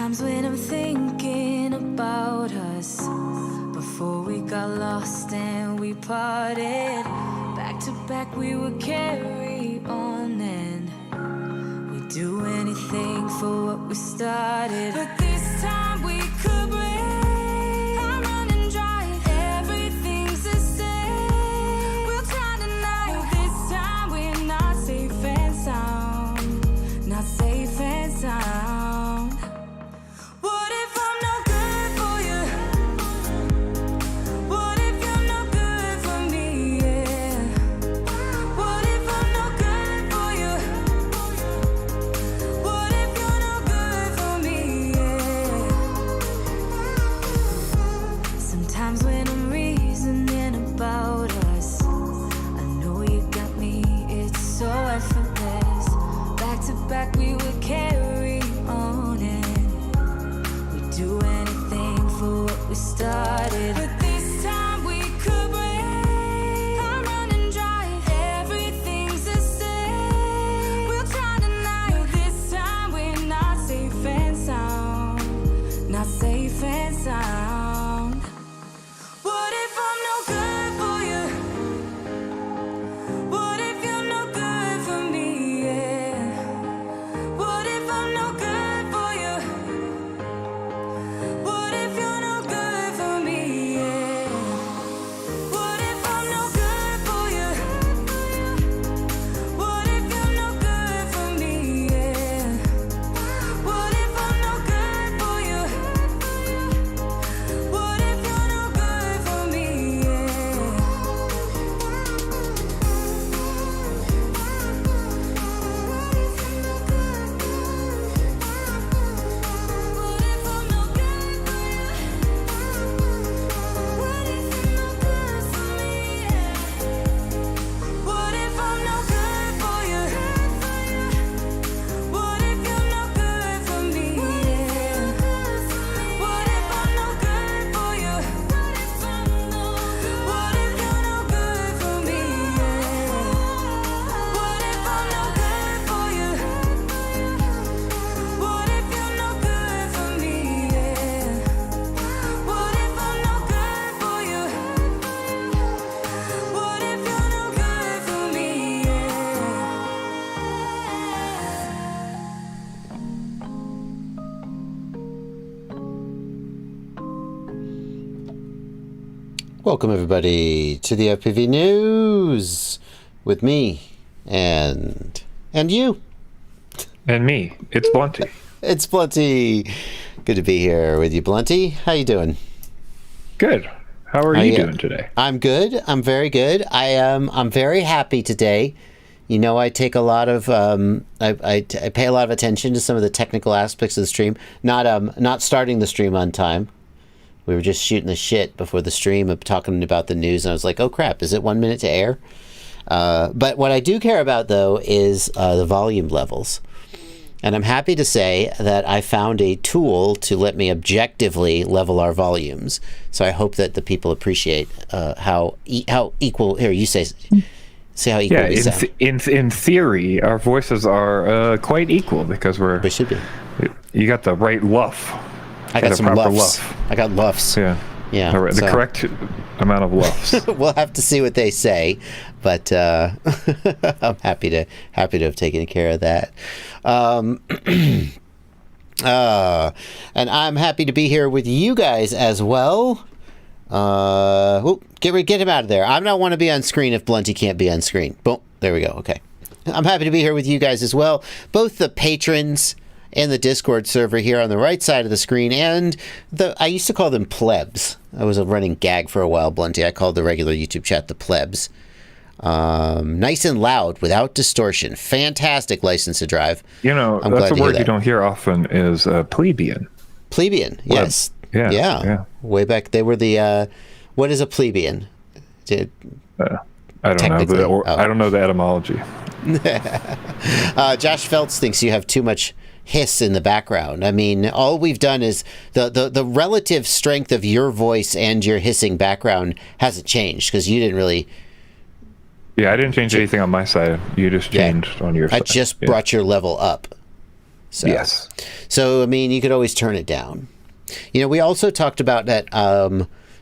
Sometimes when I'm thinking about us, before we got lost and we parted, back to back we would carry on and we'd do anything for what we started. But this time we could break, I'll run and drive, everything's the same. We'll try tonight, this time we're not safe and sound, not safe and sound. Back we would carry on and we'd do anything for what we started. But this time we could break, I'll run and drive, everything's the same. We'll try tonight, this time we're not safe and sound, not safe and sound. What if I'm no good for you? What if you're no good for me? Yeah. Welcome everybody to the FPV News with me and you. And me. It's Blunty. It's Blunty. Good to be here with you, Blunty. How you doing? Good. How are you doing today? I'm good. I'm very good. I'm very happy today. You know, I take a lot of I pay a lot of attention to some of the technical aspects of the stream. Not starting the stream on time. We were just shooting the shit before the stream of talking about the news, and I was like, oh crap, is it 1 minute to air? But what I do care about, though, is the volume levels. And I'm happy to say that I found a tool to let me objectively level our volumes. So I hope that the people appreciate how equal... Here, you say how equal we sound. In theory, our voices are quite equal because we should be. You got the right luff. I got some luffs. I got luffs. Yeah. Yeah. The correct amount of luffs. We'll have to see what they say, but I'm happy to have taken care of that. And I'm happy to be here with you guys as well. Get him out of there. I don't want to be on screen if Blunty can't be on screen. Boom. There we go. Okay. I'm happy to be here with you guys as well. Both the patrons and the Discord server here on the right side of the screen, and I used to call them plebs. That was a running gag for a while, Blunty. I called the regular YouTube chat the plebs. Nice and loud without distortion. Fantastic license to drive. You know, that's a word you don't hear often is plebeian. Plebeian, yes. Yeah. Way back, they were the, what is a plebeian? I don't know. I don't know the etymology. Josh Feltz thinks you have too much hiss in the background. I mean, all we've done is the relative strength of your voice and your hissing background hasn't changed because you didn't really... Yeah, I didn't change anything on my side. You just changed on your side. I just brought your level up. So, yes. So, I mean, you could always turn it down. You know, we also talked about that.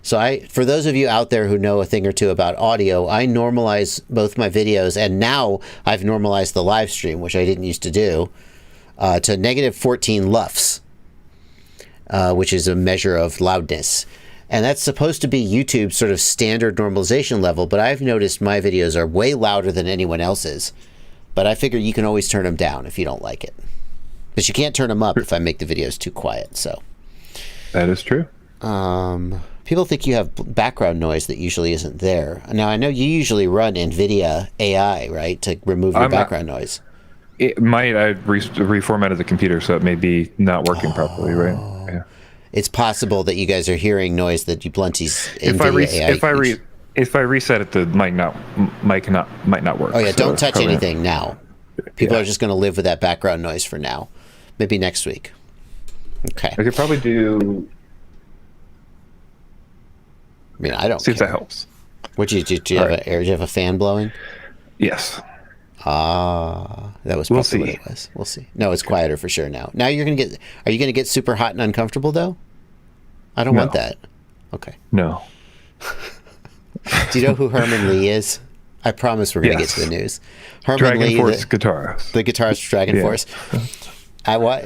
For those of you out there who know a thing or two about audio, I normalize both my videos, and now I've normalized the live stream, which I didn't used to do, to negative 14 LUFS, which is a measure of loudness. And that's supposed to be YouTube's sort of standard normalization level, but I've noticed my videos are way louder than anyone else's. But I figure you can always turn them down if you don't like it. But you can't turn them up if I make the videos too quiet, so. That is true. People think you have background noise that usually isn't there. Now, I know you usually run NVIDIA AI, right, to remove your background noise. It might. I reformatted the computer, so it may be not working properly, right? Yeah. It's possible that you guys are hearing noise that you Blunty's NVIDIA AI. If I reset it, the mic might not work. Oh yeah, don't touch anything now. People are just going to live with that background noise for now. Maybe next week. Okay. I could probably do. I mean, I don't see if care. that helps. What do you have? Do you have a fan blowing? Yes. That was probably what it was. We'll see. No, it's quieter for sure now. Now you're gonna get. Are you gonna get super hot and uncomfortable though? I don't want that. Okay. No. Do you know who Herman Lee is? I promise we're gonna get to the news. Herman Dragon Lee, Force guitarist. The guitarist for Dragon Force.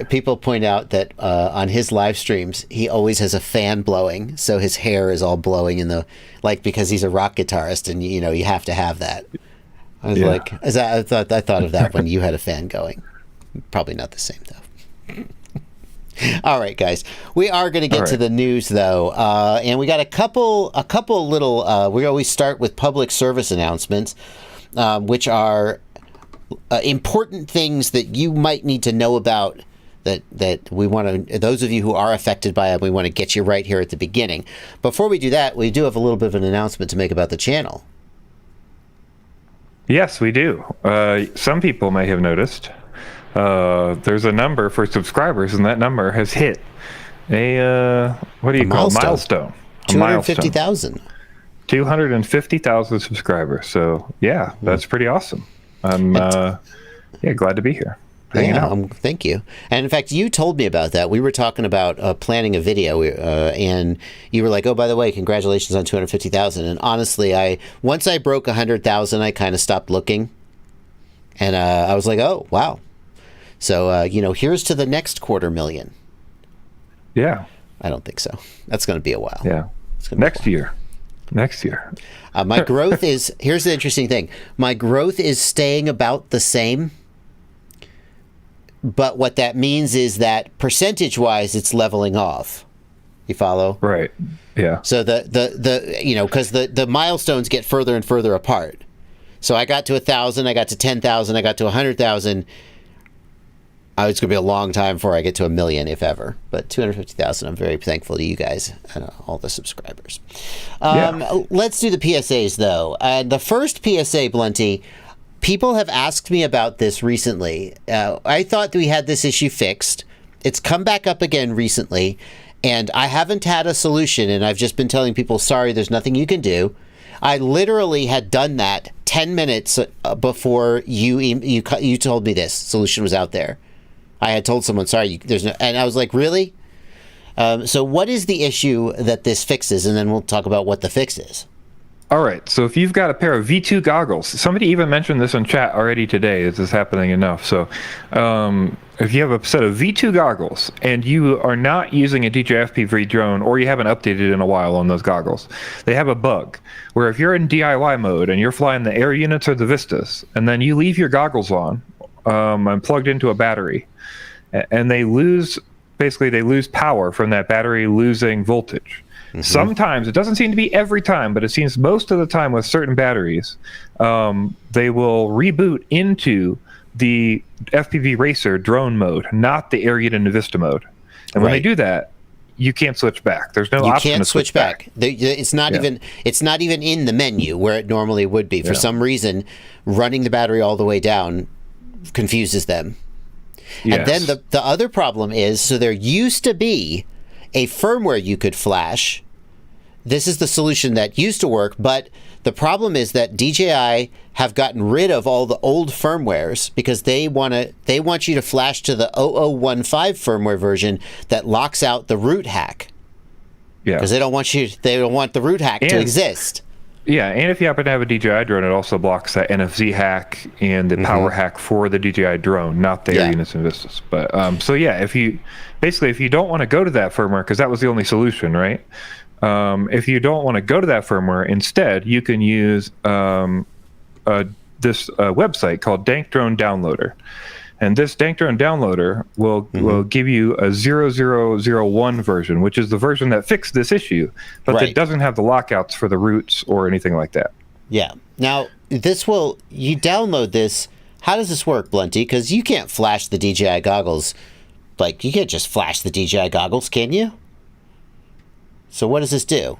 People point out that on his live streams, he always has a fan blowing, so his hair is all blowing in the because he's a rock guitarist, and you have to have that. I was I thought of that when you had a fan going. Probably not the same though. All right, guys, we are going to get to the news though, and we got a couple little. We always start with public service announcements, which are important things that you might need to know about. That we want to. Those of you who are affected by it, we want to get you right here at the beginning. Before we do that, we do have a little bit of an announcement to make about the channel. Yes, we do. Some people may have noticed there's a number for subscribers, and that number has hit a milestone. 250,000. 250,000 subscribers. So yeah, that's pretty awesome. I'm glad to be here. Hanging out. Thank you. And in fact, you told me about that. We were talking about planning a video, and you were like, "Oh, by the way, congratulations on 250,000." And honestly, once I broke 100,000, I kind of stopped looking, and I was like, "Oh, wow." So here's to the next 250,000. Yeah. I don't think so. That's going to be a while. Yeah. Next year. My growth is. Here's the interesting thing. My growth is staying about the same. But what that means is that percentage-wise, it's leveling off. You follow? Right. Yeah. So because the milestones get further and further apart. So I got to 1,000, I got to 10,000, I got to 100,000. It's going to be a long time before I get to 1 million, if ever. But 250,000, I'm very thankful to you guys and all the subscribers. Let's do the PSAs, though. The first PSA, Blunty. People have asked me about this recently. I thought we had this issue fixed. It's come back up again recently, and I haven't had a solution, and I've just been telling people, sorry, there's nothing you can do. I literally had done that 10 minutes before you told me this solution was out there. I had told someone, sorry, there's no, and I was like, really? So what is the issue that this fixes? And then we'll talk about what the fix is. All right, so if you've got a pair of V2 goggles, somebody even mentioned this in chat already today. This is happening enough. So if you have a set of V2 goggles and you are not using a DJI FPV drone, or you haven't updated in a while on those goggles, they have a bug where if you're in DIY mode and you're flying the air units or the Vistas, and then you leave your goggles on and plugged into a battery, and they lose power from that battery losing voltage. Mm-hmm. Sometimes, it doesn't seem to be every time, but it seems most of the time with certain batteries, they will reboot into the FPV Racer drone mode, not the Air Unit and Vista mode. And when they do that, you can't switch back. There's no option to switch back. It's not even in the menu where it normally would be. For some reason, running the battery all the way down confuses them. Yes. And then the other problem is, so there used to be a firmware you could flash this is the solution that used to work, but the problem is that DJI have gotten rid of all the old firmwares because they want you to flash to the 0015 firmware version that locks out the root hack. Yeah. Because they don't want the root hack to exist. Yeah, and if you happen to have a DJI drone, it also blocks that NFZ hack and the power hack for the DJI drone, not the air units and Vistas. But so yeah, if you don't want to go to that firmware, because that was the only solution, right? If you don't want to go to that firmware, instead you can use this website called Dank Drone Downloader. And this Dank Drone Downloader will give you a 0001 version, which is the version that fixed this issue, but it doesn't have the lockouts for the roots or anything like that. Yeah. Now, you download this. How does this work, Blunty? Because you can't flash the DJI goggles. Like, you can't just flash the DJI goggles, can you? So what does this do?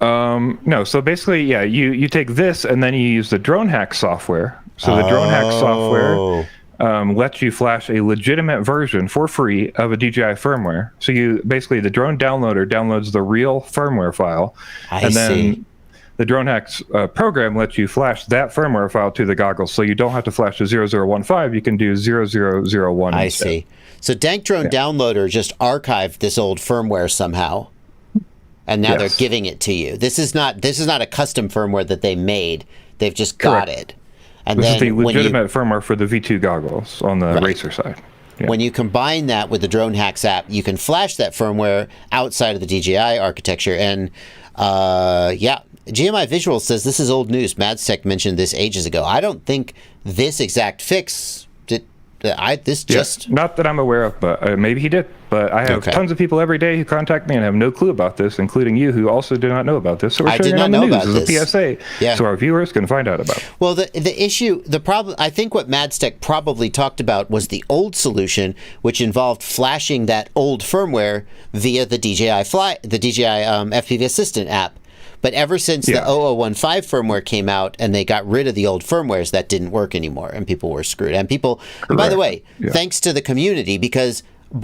No, so basically, yeah, you take this and then you use the drone hack software. So the drone hack software lets you flash a legitimate version for free of a DJI firmware. So the drone downloader downloads the real firmware file, then the drone hacks program lets you flash that firmware file to the goggles. So you don't have to flash to 0015. You can do 0001. I see. So Dank Drone Downloader just archived this old firmware somehow. And now they're giving it to you. This is not a custom firmware that they made. They've just got it. And this is the legitimate firmware for the V2 goggles on the racer side. Yeah. When you combine that with the Drone Hacks app, you can flash that firmware outside of the DJI architecture. And GMI Visual says this is old news. Madstech mentioned this ages ago. I don't think this exact fix not that I'm aware of, but maybe he did. But I have tons of people every day who contact me and have no clue about this, including you, who also do not know about this. So we're showing it on the news as a PSA, so our viewers can find out about it. Well, the problem, I think what Madstech probably talked about was the old solution, which involved flashing that old firmware via the DJI FPV Assistant app. But ever since the 0015 firmware came out and they got rid of the old firmwares, that didn't work anymore, and people were screwed. And by the way, thanks to the community, because I'm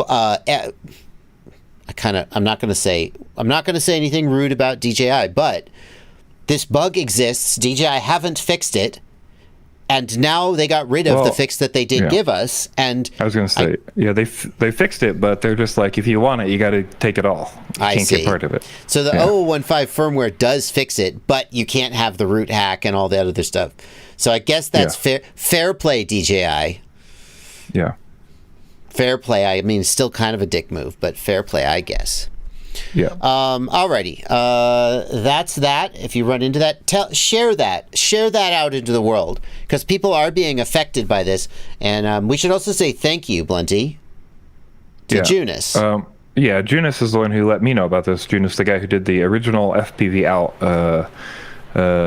not going to say anything rude about DJI, but this bug exists. DJI haven't fixed it. And now they got rid of the fix that they did give us. And I was going to say, they fixed it, but they're just like, if you want it, you got to take it all. You can't get part of it. So the 0015 firmware does fix it, but you can't have the root hack and all that other stuff. So I guess that's fair play, DJI. Yeah. Fair play. I mean, still kind of a dick move, but fair play, I guess. Yeah. Alrighty. That's that. If you run into that, share that out into the world, because people are being affected by this. And we should also say thank you, Blunty, to Junus. Junus is the one who let me know about this. Junus, the guy who did the original FPV Out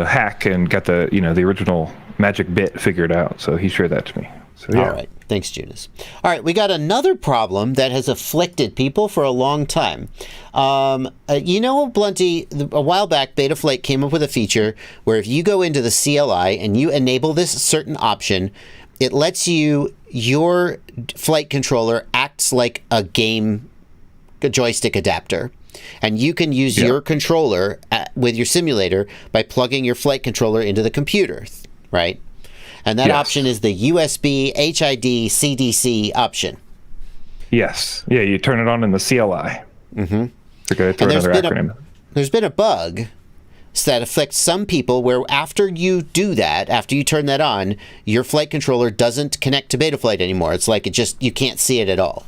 hack and got the original magic bit figured out. So he shared that to me. So, all right. Thanks, Junus. All right, we got another problem that has afflicted people for a long time. Blunty, a while back, Betaflight came up with a feature where if you go into the CLI and you enable this certain option, it lets your flight controller acts like a joystick adapter. And you can use your controller with your simulator by plugging your flight controller into the computer, right? And that option is the USB HID CDC option. Yes. Yeah, you turn it on in the CLI. Mm-hmm. There's been a bug that affects some people where after you turn that on, your flight controller doesn't connect to Betaflight anymore. It's like you can't see it at all.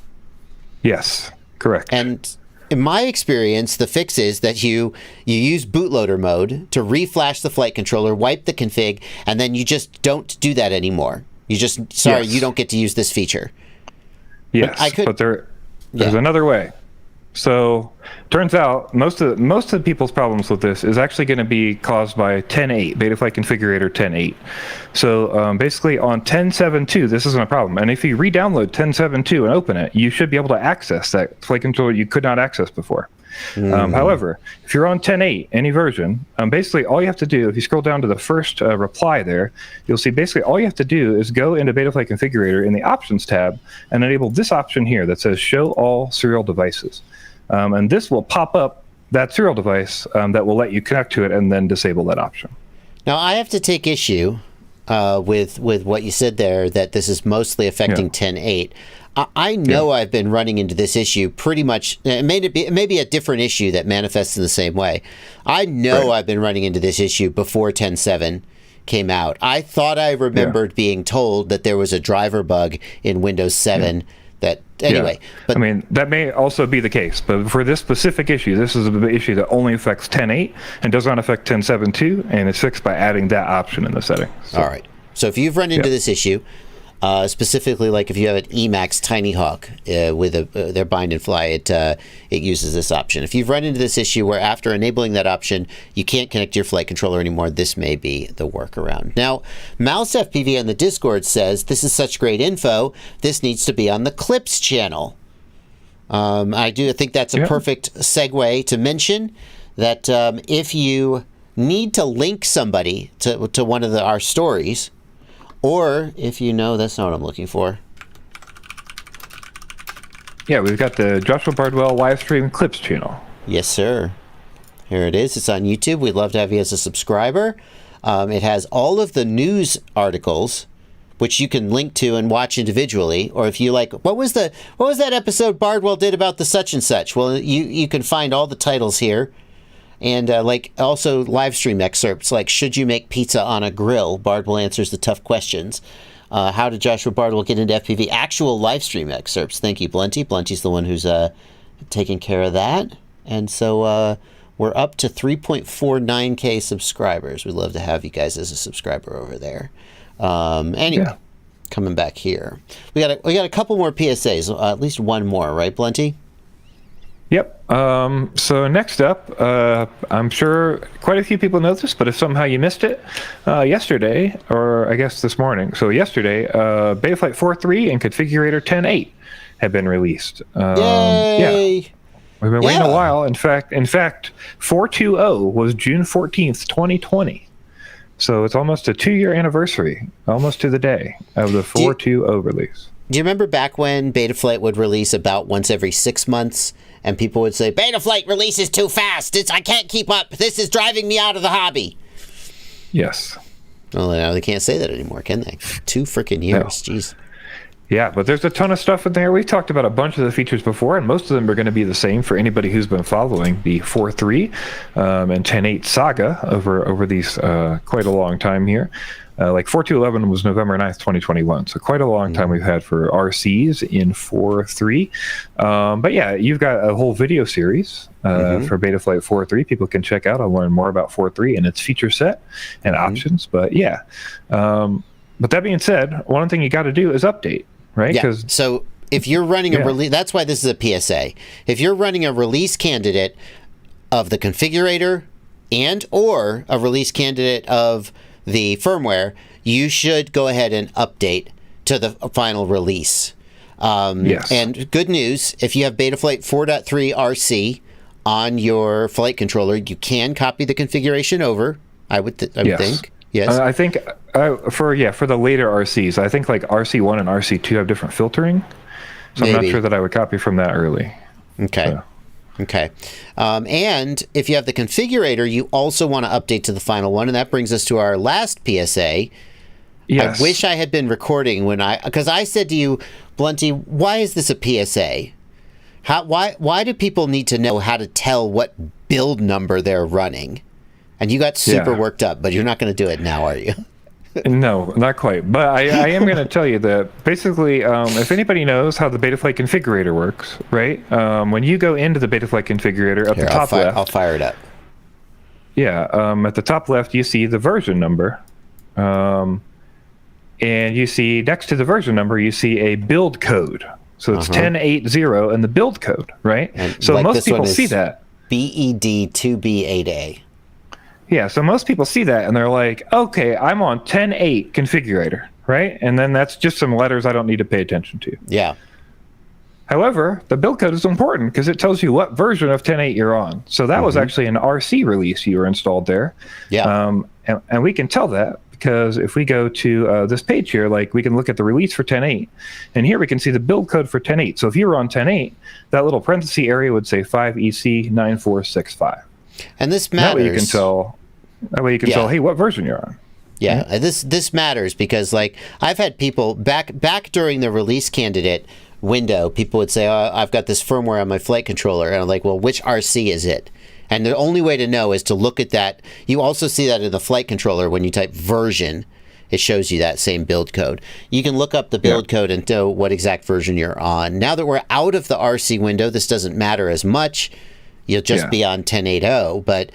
Yes, correct. And in my experience, the fix is that you use bootloader mode to reflash the flight controller, wipe the config, and then you just don't do that anymore. You don't get to use this feature. Yes, but there's another way. So turns out most of the people's problems with this is actually going to be caused by 10.8, Betaflight Configurator 10.8. So basically on 10.7.2, this isn't a problem. And if you re-download 10.7.2 and open it, you should be able to access that flight controller you could not access before. However, if you're on 10.8, any version, basically all you have to do, if you scroll down to the first reply there, you'll see basically all you have to do is go into Betaflight Configurator in the Options tab and enable this option here that says Show All Serial Devices. And this will pop up that serial device that will let you connect to it and then disable that option. Now, I have to take issue with what you said there, that this is mostly affecting 10.8. I know I've been running into this issue pretty much. It may be a different issue that manifests in the same way. I know I've been running into this issue before 10.7 came out. I thought I remembered being told that there was a driver bug in Windows 7 that, anyway. But I mean, that may also be the case, but for this specific issue, this is an issue that only affects 10.8 and does not affect 10.7.2, and it's fixed by adding that option in the settings. So, all right. So if you've run into this issue, specifically like if you have an Emacs Tiny Hawk with their bind and fly, it uses this option. If you've run into this issue where after enabling that option you can't connect your flight controller anymore, this may be the workaround. Now, Mouse FPV on the Discord says, this is such great info, this needs to be on the Clips channel. I think that's a perfect segue to mention that if you need to link somebody to one of our stories, or if you know, that's not what I'm looking for. Yeah, we've got the Joshua Bardwell live stream Clips channel. Yes, sir. Here it is. It's on YouTube. We'd love to have you as a subscriber. It has all of the news articles, which you can link to and watch individually. Or if you like, what was that episode Bardwell did about the such and such? Well, you can find all the titles here. And like also live stream excerpts, like should you make pizza on a grill? Bardwell answers the tough questions. How did Joshua Bardwell get into FPV? Actual live stream excerpts. Thank you, Blunty. Blunty's the one who's taking care of that. And so we're up to 3.49K subscribers. We'd love to have you guys as a subscriber over there. Anyway, coming back here, we got a couple more PSAs. At least one more, right, Blunty? Yep. So next up, I'm sure quite a few people know this, but if somehow you missed it, yesterday, or I guess this morning, so yesterday, Betaflight 4.3 and Configurator 10.8 have been released. Yay! Yeah. We've been waiting a while. In fact, 4.2.0 was June 14th, 2020. So it's almost a 2-year anniversary, almost to the day, of the 4.2.0 release. Do you remember back when Betaflight would release about once every 6 months, and people would say, Betaflight releases too fast. I can't keep up. This is driving me out of the hobby. Yes. Well, now they can't say that anymore, can they? 2 freaking years. No. Jeez. Yeah, but there's a ton of stuff in there. We've talked about a bunch of the features before, and most of them are going to be the same for anybody who's been following the 4.3 and 10.8 saga over these quite a long time here. Like 4.2.11 was November 9th, 2021, so quite a long time we've had for RCs in 4.3. But yeah, you've got a whole video series for Betaflight 4.3. People can check out and learn more about 4.3 and its feature set and options. But yeah, but that being said, one thing you got to do is update, right? Yeah. So if you're running a release, that's why this is a PSA. If you're running a release candidate of the configurator and or a release candidate of the firmware, you should go ahead and update to the final release. And good news, if you have Betaflight 4.3 RC on your flight controller, you can copy the configuration over. I would think. Yes. I think for the later RCs, I think like RC1 and RC2 have different filtering. So I'm not sure that I would copy from that early. Okay. So. Okay. And if you have the configurator, you also want to update to the final one. And that brings us to our last PSA. Yes. I wish I had been recording because I said to you, Blunty, why is this a PSA? Why do people need to know how to tell what build number they're running? And you got super worked up, but you're not going to do it now, are you? No, not quite. But I am going to tell you that basically, if anybody knows how the Betaflight configurator works, right? When you go into the Betaflight configurator at the top left, I'll fire it up. Yeah, at the top left, you see the version number, and you see next to the version number, you see a build code. So it's 10.8.0 and the build code, right? And so like most people see that. BED2B8A. Yeah, so most people see that and they're like, okay, I'm on 10.8 configurator, right? And then that's just some letters I don't need to pay attention to. Yeah. However, the build code is important because it tells you what version of 10.8 you're on. So that was actually an RC release you were installed there. Yeah. And we can tell that because if we go to this page here, like we can look at the release for 10.8, and here we can see the build code for 10.8. So if you were on 10.8, that little parenthesis area would say 5EC9465. And this matters. That way you can tell, hey, what version you're on. Yeah, this matters because, like, I've had people back during the release candidate window, people would say, oh, I've got this firmware on my flight controller, and I'm like, well, which RC is it? And the only way to know is to look at that. You also see that in the flight controller when you type version, it shows you that same build code. You can look up the build code and know what exact version you're on. Now that we're out of the RC window, this doesn't matter as much. You'll just be on 10.8.0, but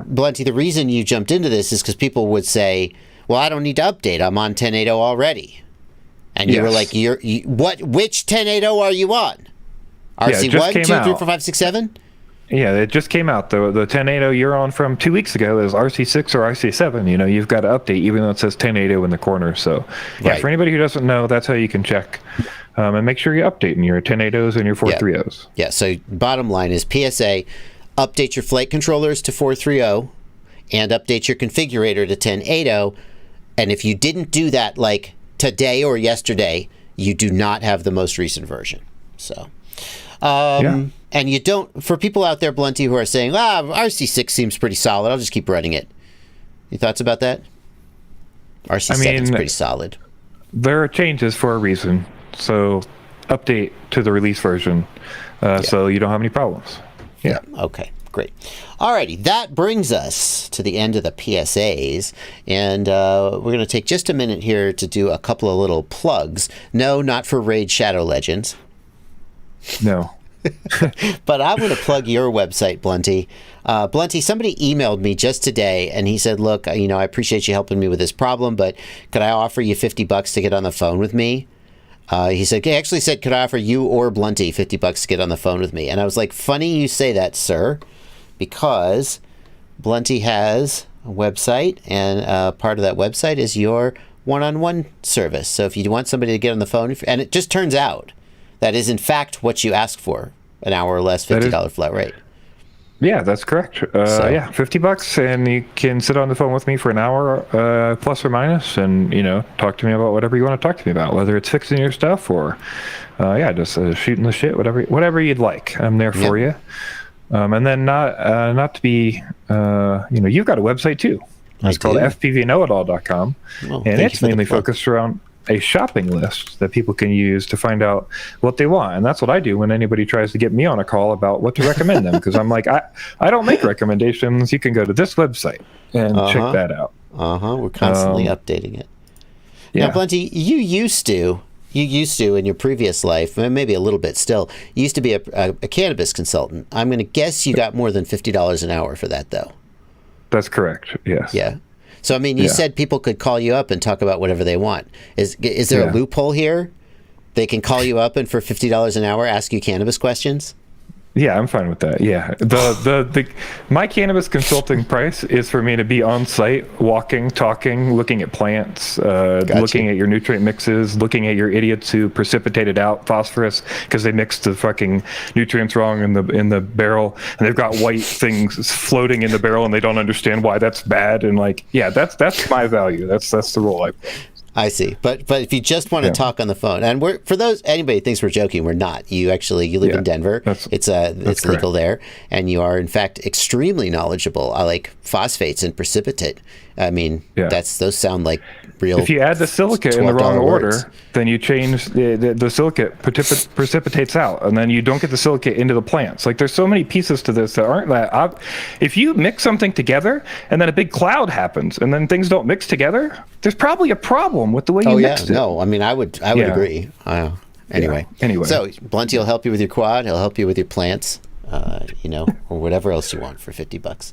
Blunty, the reason you jumped into this is because people would say, well, I don't need to update. I'm on 10.8.0 already. And you were like, which 10.8.0 are you on? RC 1, 2, 3, 4, 5, 6, 7? Yeah, it just came out. The 10.8.0 you're on from 2 weeks ago is RC6 or RC7. You know, you've got to update even though it says 10.8.0 in the corner. So, for anybody who doesn't know, that's how you can check. And make sure you're updating your 10.8.0s and your 4.3.0s. Yeah, so bottom line is PSA, update your flight controllers to 4.3.0 and update your configurator to 10.8.0. And if you didn't do that like today or yesterday, you do not have the most recent version. So, and you don't, for people out there, Blunty, who are saying, RC6 seems pretty solid, I'll just keep running it. Your thoughts about that? RC7 is pretty solid. There are changes for a reason. So update to the release version so you don't have any problems. Yeah. Okay, great. Alrighty, that brings us to the end of the PSAs, and we're going to take just a minute here to do a couple of little plugs. No, not for Raid Shadow Legends. No. But I'm going to plug your website, Blunty. Blunty, somebody emailed me just today, and he said, look, I appreciate you helping me with this problem, but could I offer you $50 to get on the phone with me? He actually said, could I offer you or Blunty $50 to get on the phone with me? And I was like, funny you say that, sir, because Blunty has a website, and part of that website is your one-on-one service. So if you want somebody to get on the phone, and it just turns out that is in fact what you ask for, an hour or less, $50 flat rate. Yeah, that's correct. $50, and you can sit on the phone with me for an hour, plus or minus, and talk to me about whatever you want to talk to me about, whether it's fixing your stuff or, just shooting the shit, whatever you'd like. I'm there for you. And then not to be, you've got a website too. It's called FPVKnowItAll.com, and it's mainly focused around a shopping list that people can use to find out what they want. And that's what I do when anybody tries to get me on a call about what to recommend them, because I'm like, I don't make recommendations. You can go to this website and check that out. We're constantly updating it. Now, Blunty, you used to in your previous life, maybe a little bit still, you used to be a cannabis consultant. I'm going to guess you got more than $50 an hour for that, though. That's correct, yes. Yeah. So, you said people could call you up and talk about whatever they want. Is there a loophole here? They can call you up and for $50 an hour ask you cannabis questions? Yeah, I'm fine with that. Yeah, my cannabis consulting price is for me to be on site, walking, talking, looking at plants, looking at your nutrient mixes, looking at your idiots who precipitated out phosphorus because they mixed the fucking nutrients wrong in the barrel, and they've got white things floating in the barrel, and they don't understand why that's bad. And that's my value. That's the role I play. I see, but if you just want to talk on the phone, and for those anybody thinks we're joking, we're not. You live in Denver. It's legal there, and you are in fact extremely knowledgeable. I like phosphates and precipitate. Those sound like real. If you add the silicate in the wrong order, then you change the silicate precipitates out, and then you don't get the silicate into the plants. Like, there's so many pieces to this that aren't that. If you mix something together and then a big cloud happens and then things don't mix together, there's probably a problem with the way you mixed it. No, I would agree. Anyway. So Blunty will help you with your quad. He'll help you with your plants. Or whatever else you want for $50.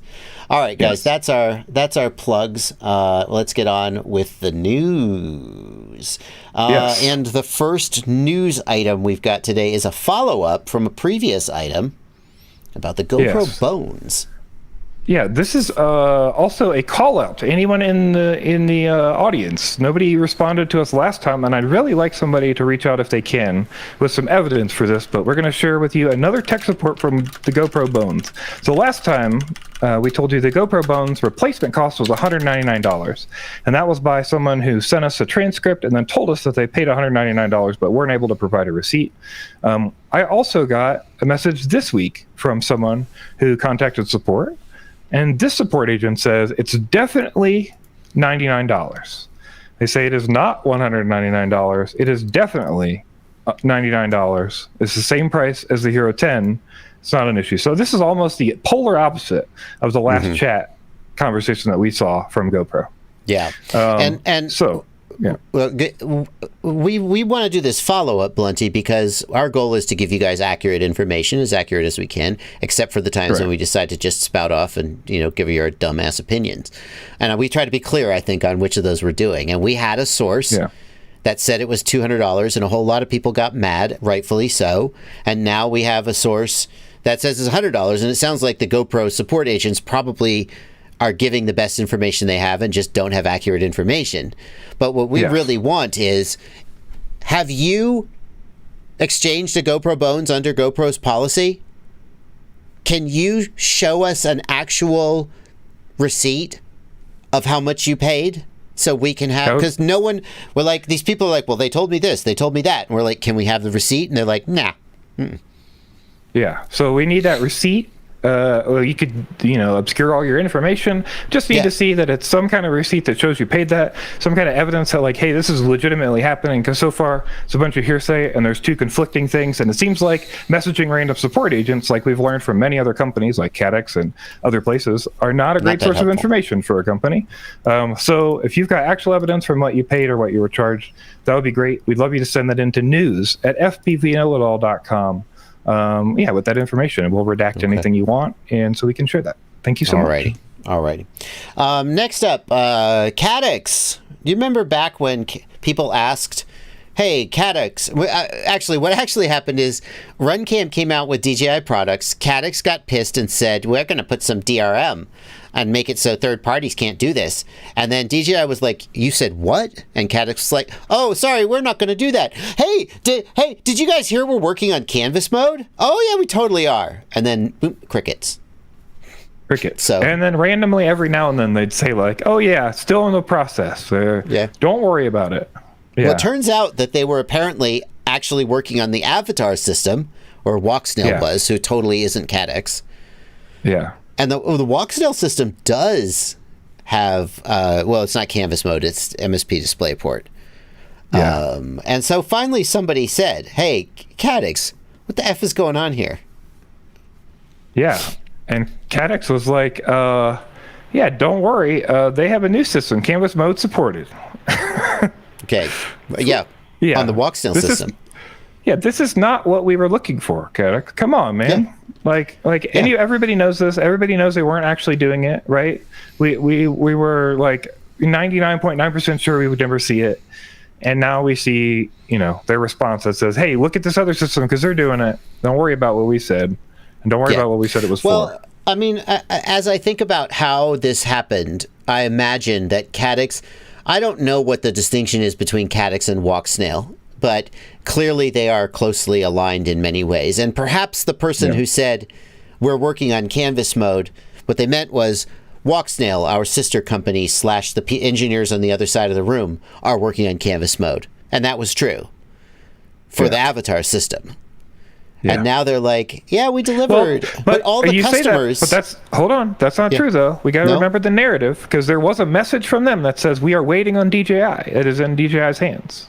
All right, guys, that's our plugs. Let's get on with the news. And the first news item we've got today is a follow-up from a previous item about the GoPro Bones. Yeah, this is also a call out to anyone in the audience. Nobody responded to us last time, and I'd really like somebody to reach out if they can with some evidence for this. But we're going to share with you another tech support from the GoPro Bones. So last time we told you the GoPro Bones replacement cost was $199. And that was by someone who sent us a transcript and then told us that they paid $199 but weren't able to provide a receipt. I also got a message this week from someone who contacted support. And this support agent says it's definitely $99. They say it is not $199. It is definitely $99. It's the same price as the Hero 10. It's not an issue. So this is almost the polar opposite of the last chat conversation that we saw from GoPro. Yeah. And so, yeah. Well, we want to do this follow-up, Blunty, because our goal is to give you guys accurate information, as accurate as we can, except for the times when we decide to just spout off and, give you our dumbass opinions. And we try to be clear, I think, on which of those we're doing. And we had a source that said it was $200, and a whole lot of people got mad, rightfully so. And now we have a source that says it's $100, and it sounds like the GoPro support agents probably are giving the best information they have and just don't have accurate information. But what we really want is, have you exchanged a GoPro Bones under GoPro's policy? Can you show us an actual receipt of how much you paid so we can have, because no one, we're like, these people are like, well, they told me this, they told me that. And we're like, can we have the receipt? And they're like, nah. Yeah, so we need that receipt. Or you could, obscure all your information. Just need to see that it's some kind of receipt that shows you paid that, some kind of evidence that, like, hey, this is legitimately happening, because so far it's a bunch of hearsay and there's two conflicting things, and it seems like messaging random support agents, like we've learned from many other companies like Caddx and other places, are not a great source of information for a company. So if you've got actual evidence from what you paid or what you were charged, that would be great. We'd love you to send that into news@fpvknowitall.com. With that information, and we'll redact anything you want, and so we can share that. Thank you so much. Alrighty. Next up, Caddx. Do you remember back when people asked, hey, Caddx, what actually happened is RunCam came out with DJI products. Caddx got pissed and said, we're going to put some DRM and make it so third parties can't do this. And then DJI was like, you said what? And Caddx was like, oh, sorry, we're not going to do that. Hey, did you guys hear we're working on canvas mode? Oh, yeah, we totally are. And then, boom, crickets. So, and then randomly every now and then they'd say, like, oh, yeah, still in the process. Don't worry about it. Yeah. Well, it turns out that they were apparently actually working on the Avatar system, or Walksnail was, who totally isn't Caddx. Yeah. And the Walksnail system does have, it's not canvas mode, it's MSP DisplayPort. Yeah. And so finally somebody said, hey, Caddx, what the F is going on here? Yeah. And Caddx was like, don't worry. They have a new system, canvas mode supported. Okay. Yeah. On the Walksnail system. This is not what we were looking for, Caddx. Come on, man. Yeah. Everybody knows this. Everybody knows they weren't actually doing it, right? We were like 99.9% sure we would never see it. And now we see, their response that says, hey, look at this other system because they're doing it. Don't worry about what we said. And don't worry about what we said it was for. I mean, as I think about how this happened, I imagine that Caddx, I don't know what the distinction is between Caddx and Walksnail, but clearly they are closely aligned in many ways. And perhaps the person who said, we're working on canvas mode, what they meant was Walksnail, our sister company / the engineers on the other side of the room, are working on canvas mode. And that was true for the Avatar system. Yeah. And now they're like, we delivered. But all the customers... hold on. That's not true, though. We got to remember the narrative, because there was a message from them that says, we are waiting on DJI. It is in DJI's hands.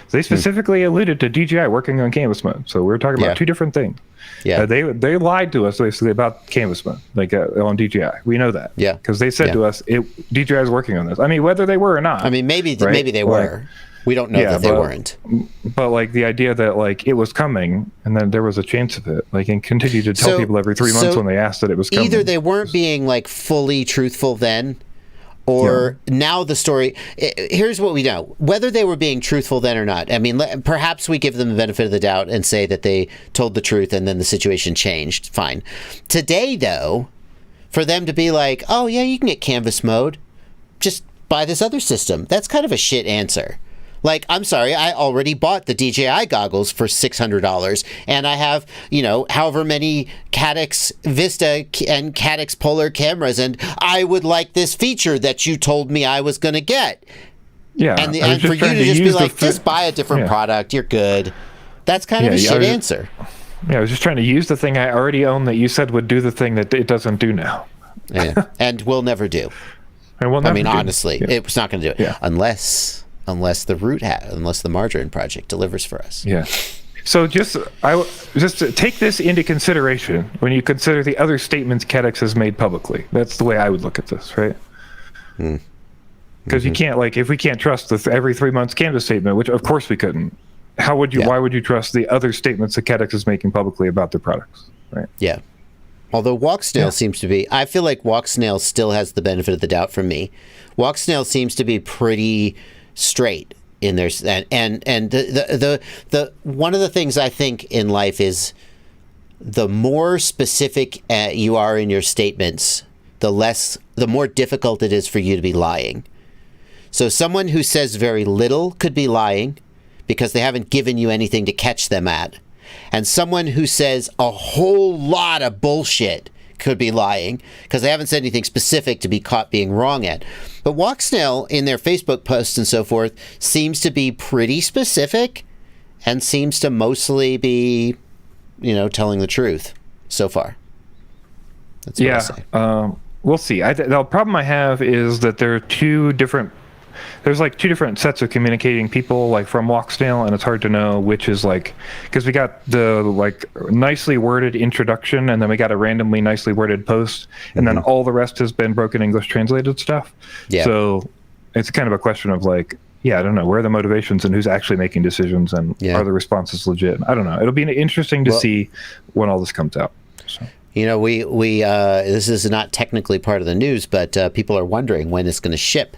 So they specifically alluded to DJI working on canvas mode. So we're talking about two different things. Yeah. They lied to us, basically, about canvas mode, on DJI. We know that. Yeah. Because they said to us, DJI is working on this. I mean, whether they were or not. I mean, maybe they were. We don't know that they weren't. But the idea that it was coming, and then there was a chance of it, and continue to tell people every 3 months when they asked that it was coming. Either they weren't being fully truthful then, or now the story. Here's what we know: whether they were being truthful then or not. I mean, perhaps we give them the benefit of the doubt and say that they told the truth, and then the situation changed. Fine. Today, though, for them to be like, "Oh yeah, you can get canvas mode, just buy this other system," that's kind of a shit answer. Like, I'm sorry, I already bought the DJI goggles for $600, and I have, however many Caddx Vista and Caddx Polar cameras, and I would like this feature that you told me I was going to get. Yeah. And for you to just be like, just buy a different product, you're good. That's kind of a shit answer. Yeah, I was just trying to use the thing I already own that you said would do the thing that it doesn't do now. Yeah, and will never do. Honestly, it's not going to do it unless the margarine project delivers for us. Yeah. So just take this into consideration when you consider the other statements Caddx has made publicly. That's the way I would look at this, right? Because you can't, like, if we can't trust the every 3 months Canvas statement, which of course we couldn't. How would you? Yeah. Why would you trust the other statements that Caddx is making publicly about their products? Right. Yeah. Although Walksnail seems to be, I feel like Walksnail still has the benefit of the doubt from me. Walksnail seems to be pretty straight in their, and the one of the things I think in life is the more specific you are in your statements, the more difficult it is for you to be lying. So someone who says very little could be lying, because they haven't given you anything to catch them at. And someone who says a whole lot of bullshit could be lying, because they haven't said anything specific to be caught being wrong at. But Walksnail, in their Facebook posts and so forth, seems to be pretty specific and seems to mostly be, telling the truth so far. That's what I say. We'll see. The problem I have is that there are there's like two different sets of communicating people, like from Walksnail, and it's hard to know which is like, because we got the like nicely worded introduction, and then we got a randomly nicely worded post, and then all the rest has been broken English translated stuff. Yeah. So it's kind of a question of like, I don't know, where are the motivations and who's actually making decisions, and are the responses legit? I don't know. It'll be interesting to see when all this comes out. So. We this is not technically part of the news, but people are wondering when it's going to ship.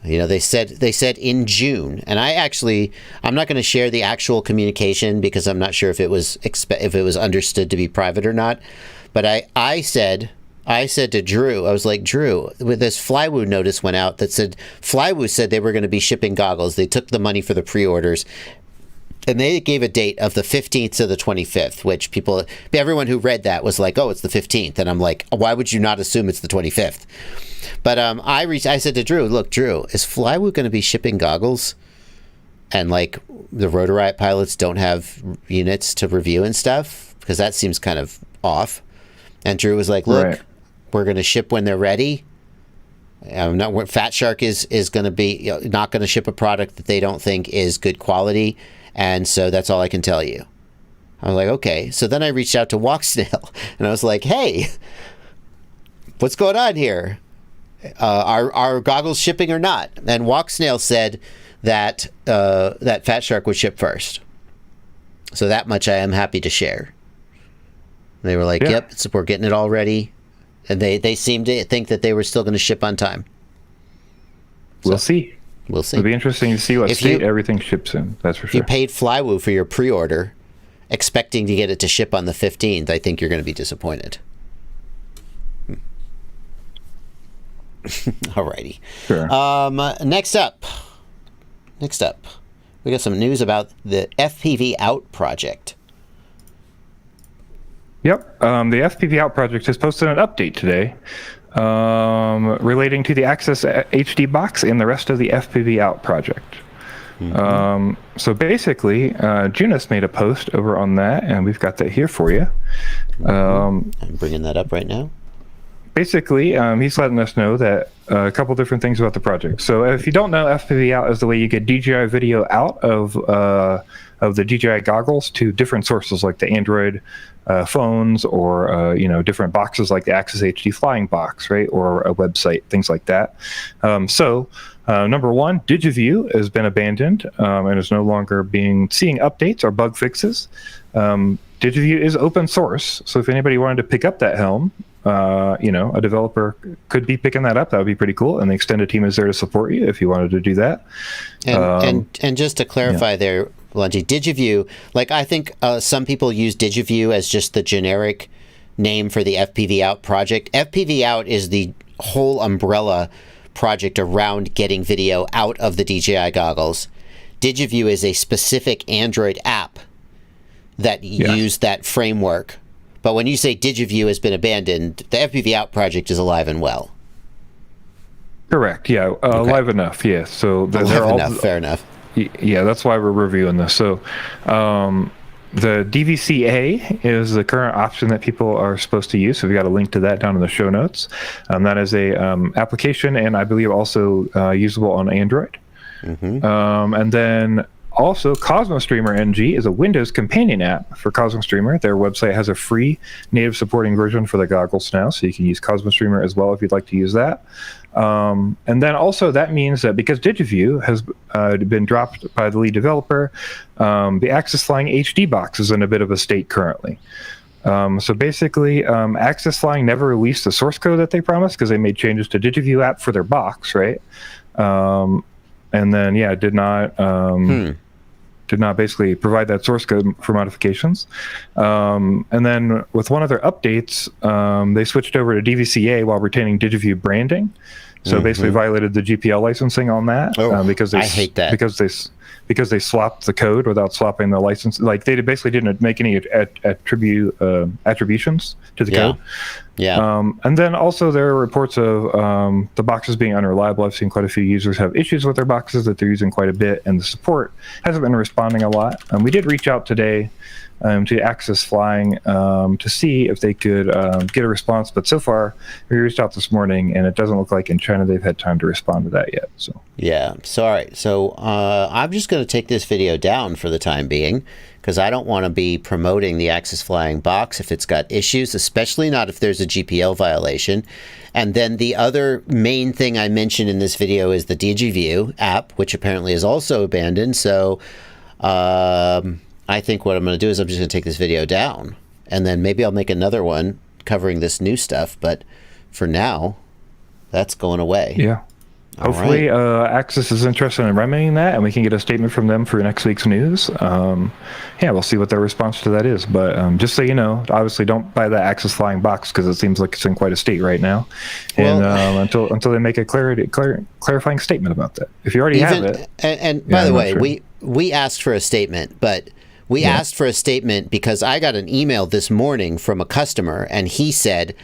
They said in June, and I'm not going to share the actual communication because I'm not sure if it was understood to be private or not. But I said to Drew, I was like, Drew, with this Flywoo notice went out that said Flywoo said they were going to be shipping goggles. They took the money for the pre-orders, and they gave a date of the 15th to the 25th, which everyone who read that was like, oh, it's the 15th. And I'm like, why would you not assume it's the 25th? But I said to Drew, look, Drew, is Flywoo going to be shipping goggles? And like the Rotor Riot pilots don't have units to review and stuff? Because that seems kind of off. And Drew was like, look, we're going to ship when they're ready. Fat Shark is going to be not going to ship a product that they don't think is good quality. And so that's all I can tell you. I was like, okay. So then I reached out to Walksnail, and I was like, hey, what's going on here? Are goggles shipping or not? And Walksnail said that that Fat Shark would ship first. So that much I am happy to share. They were like, yep, we're getting it all ready. And they seemed to think that they were still going to ship on time. We'll see. We'll see. It'll be interesting to see what state everything ships in. That's for sure. If you paid Flywoo for your pre-order, expecting to get it to ship on the 15th, I think you're going to be disappointed. Alrighty. Sure. Next up, we got some news about the FPV Out Project. Yep. The FPV Out Project has posted an update today relating to the Axis HD box and the rest of the FPV Out project. So basically, Junus made a post over on that, and we've got that here for you. I'm bringing that up right now. Basically, he's letting us know that a couple different things about the project. So if you don't know, FPV Out is the way you get DJI video out of the DJI goggles to different sources like the Android phones, or different boxes like the AxisFlying box, right, or a website, things like that. Number one, DigiView has been abandoned and is no longer seeing updates or bug fixes. DigiView is open source, so if anybody wanted to pick up that helm, a developer could be picking that up. That would be pretty cool. And the extended team is there to support you if you wanted to do that. And just to clarify there, Blunty, DigiView, like I think some people use DigiView as just the generic name for the FPV Out project. FPV Out is the whole umbrella project around getting video out of the DJI goggles. DigiView is a specific Android app that used that framework. But when you say DigiView has been abandoned, the FPV Out project is alive and well. Correct. Yeah. Alive enough. Yeah. So alive enough. Fair enough. Yeah, that's why we're reviewing this. So the DVC-A is the current option that people are supposed to use. So we've got a link to that down in the show notes. That is a application, and I believe also usable on Android. And then also Cosmo Streamer NG is a Windows companion app for Cosmo Streamer. Their website has a free native supporting version for the goggles now, so you can use Cosmo Streamer as well if you'd like to use that. And then also that means that because DigiView has been dropped by the lead developer, the AxisFlying HD box is in a bit of a state currently. So basically, AxisFlying never released the source code that they promised because they made changes to DigiView app for their box, right? And then, did not basically provide that source code for modifications. And then with one of their updates, they switched over to DVCA while retaining DigiView branding. So basically violated the GPL licensing on that because I hate that because they swapped the code without swapping the license. Like they basically didn't make any attributions to the code. And then also there are reports of the boxes being unreliable. I've seen quite a few users have issues with their boxes that they're using quite a bit, and the support hasn't been responding a lot. We did reach out today to AxisFlying to see if they could get a response, but so far we reached out this morning, and it doesn't look like in China they've had time to respond to that yet. So sorry. So I'm just going to take this video down for the time being, because I don't want to be promoting the AxisFlying box if it's got issues, especially not if there's a GPL violation. And then the other main thing I mentioned in this video is the DigiView app, which apparently is also abandoned. So I think what I'm going to do is I'm just going to take this video down, and then maybe I'll make another one covering this new stuff. But for now, that's going away. Yeah. Hopefully, Axis is interested in remedying that, and we can get a statement from them for next week's news. We'll see what their response to that is. But just so you know, obviously don't buy the AxisFlying box because it seems like it's in quite a state right now. And until they make a clarifying statement about that. If you already have it. And by the way, we asked for a statement, but we asked for a statement because I got an email this morning from a customer, and he said,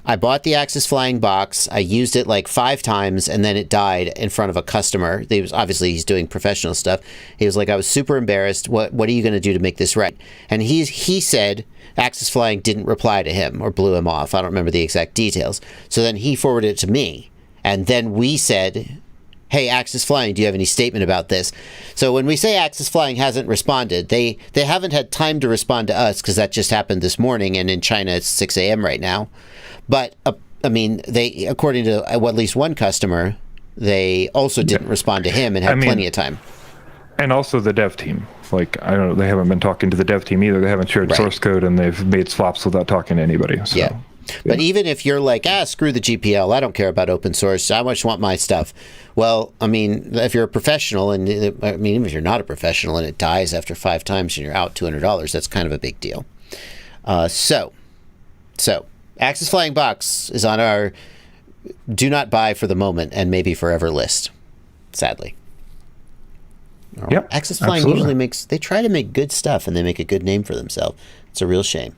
I bought the AxisFlying box, I used it like 5 times, and then it died in front of a customer. Obviously, he's doing professional stuff. He was like, I was super embarrassed. What are you going to do to make this right? And he said AxisFlying didn't reply to him or blew him off. I don't remember the exact details. So then he forwarded it to me. And then we said, hey, AxisFlying, do you have any statement about this? So when we say AxisFlying hasn't responded, they haven't had time to respond to us because that just happened this morning, and in China it's 6 a.m. right now. But, I mean, they, according to at least one customer, they also didn't respond to him and had plenty of time. And also the dev team. Like, I don't know, they haven't been talking to the dev team either. They haven't shared source code, and they've made swaps without talking to anybody. So. Yeah. But even if you're like, screw the GPL, I don't care about open source, I just want my stuff. Well, I mean, if you're a professional, and I mean, even if you're not a professional and it dies after 5 times and you're out $200, that's kind of a big deal. So AxisFlying box is on our do not buy for the moment and maybe forever list, sadly. Yep, AxisFlying usually they try to make good stuff, and they make a good name for themselves. It's a real shame.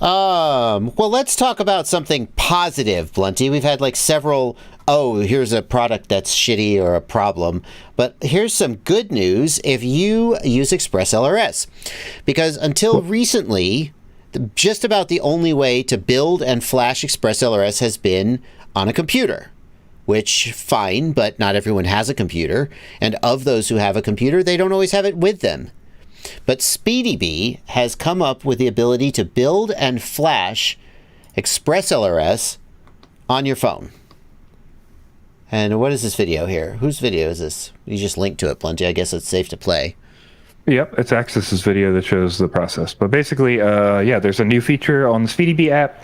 Well, let's talk about something positive, Blunty. We've had like several, here's a product that's shitty or a problem. But here's some good news if you use ExpressLRS. Because until recently, just about the only way to build and flash ExpressLRS has been on a computer. Which, fine, but not everyone has a computer. And of those who have a computer, they don't always have it with them. But Speedybee has come up with the ability to build and flash ExpressLRS on your phone. And what is this video here? Whose video is this? You just linked to it, Blunty. I guess it's safe to play. Yep, it's Axis's video that shows the process. But basically, there's a new feature on the Speedybee app.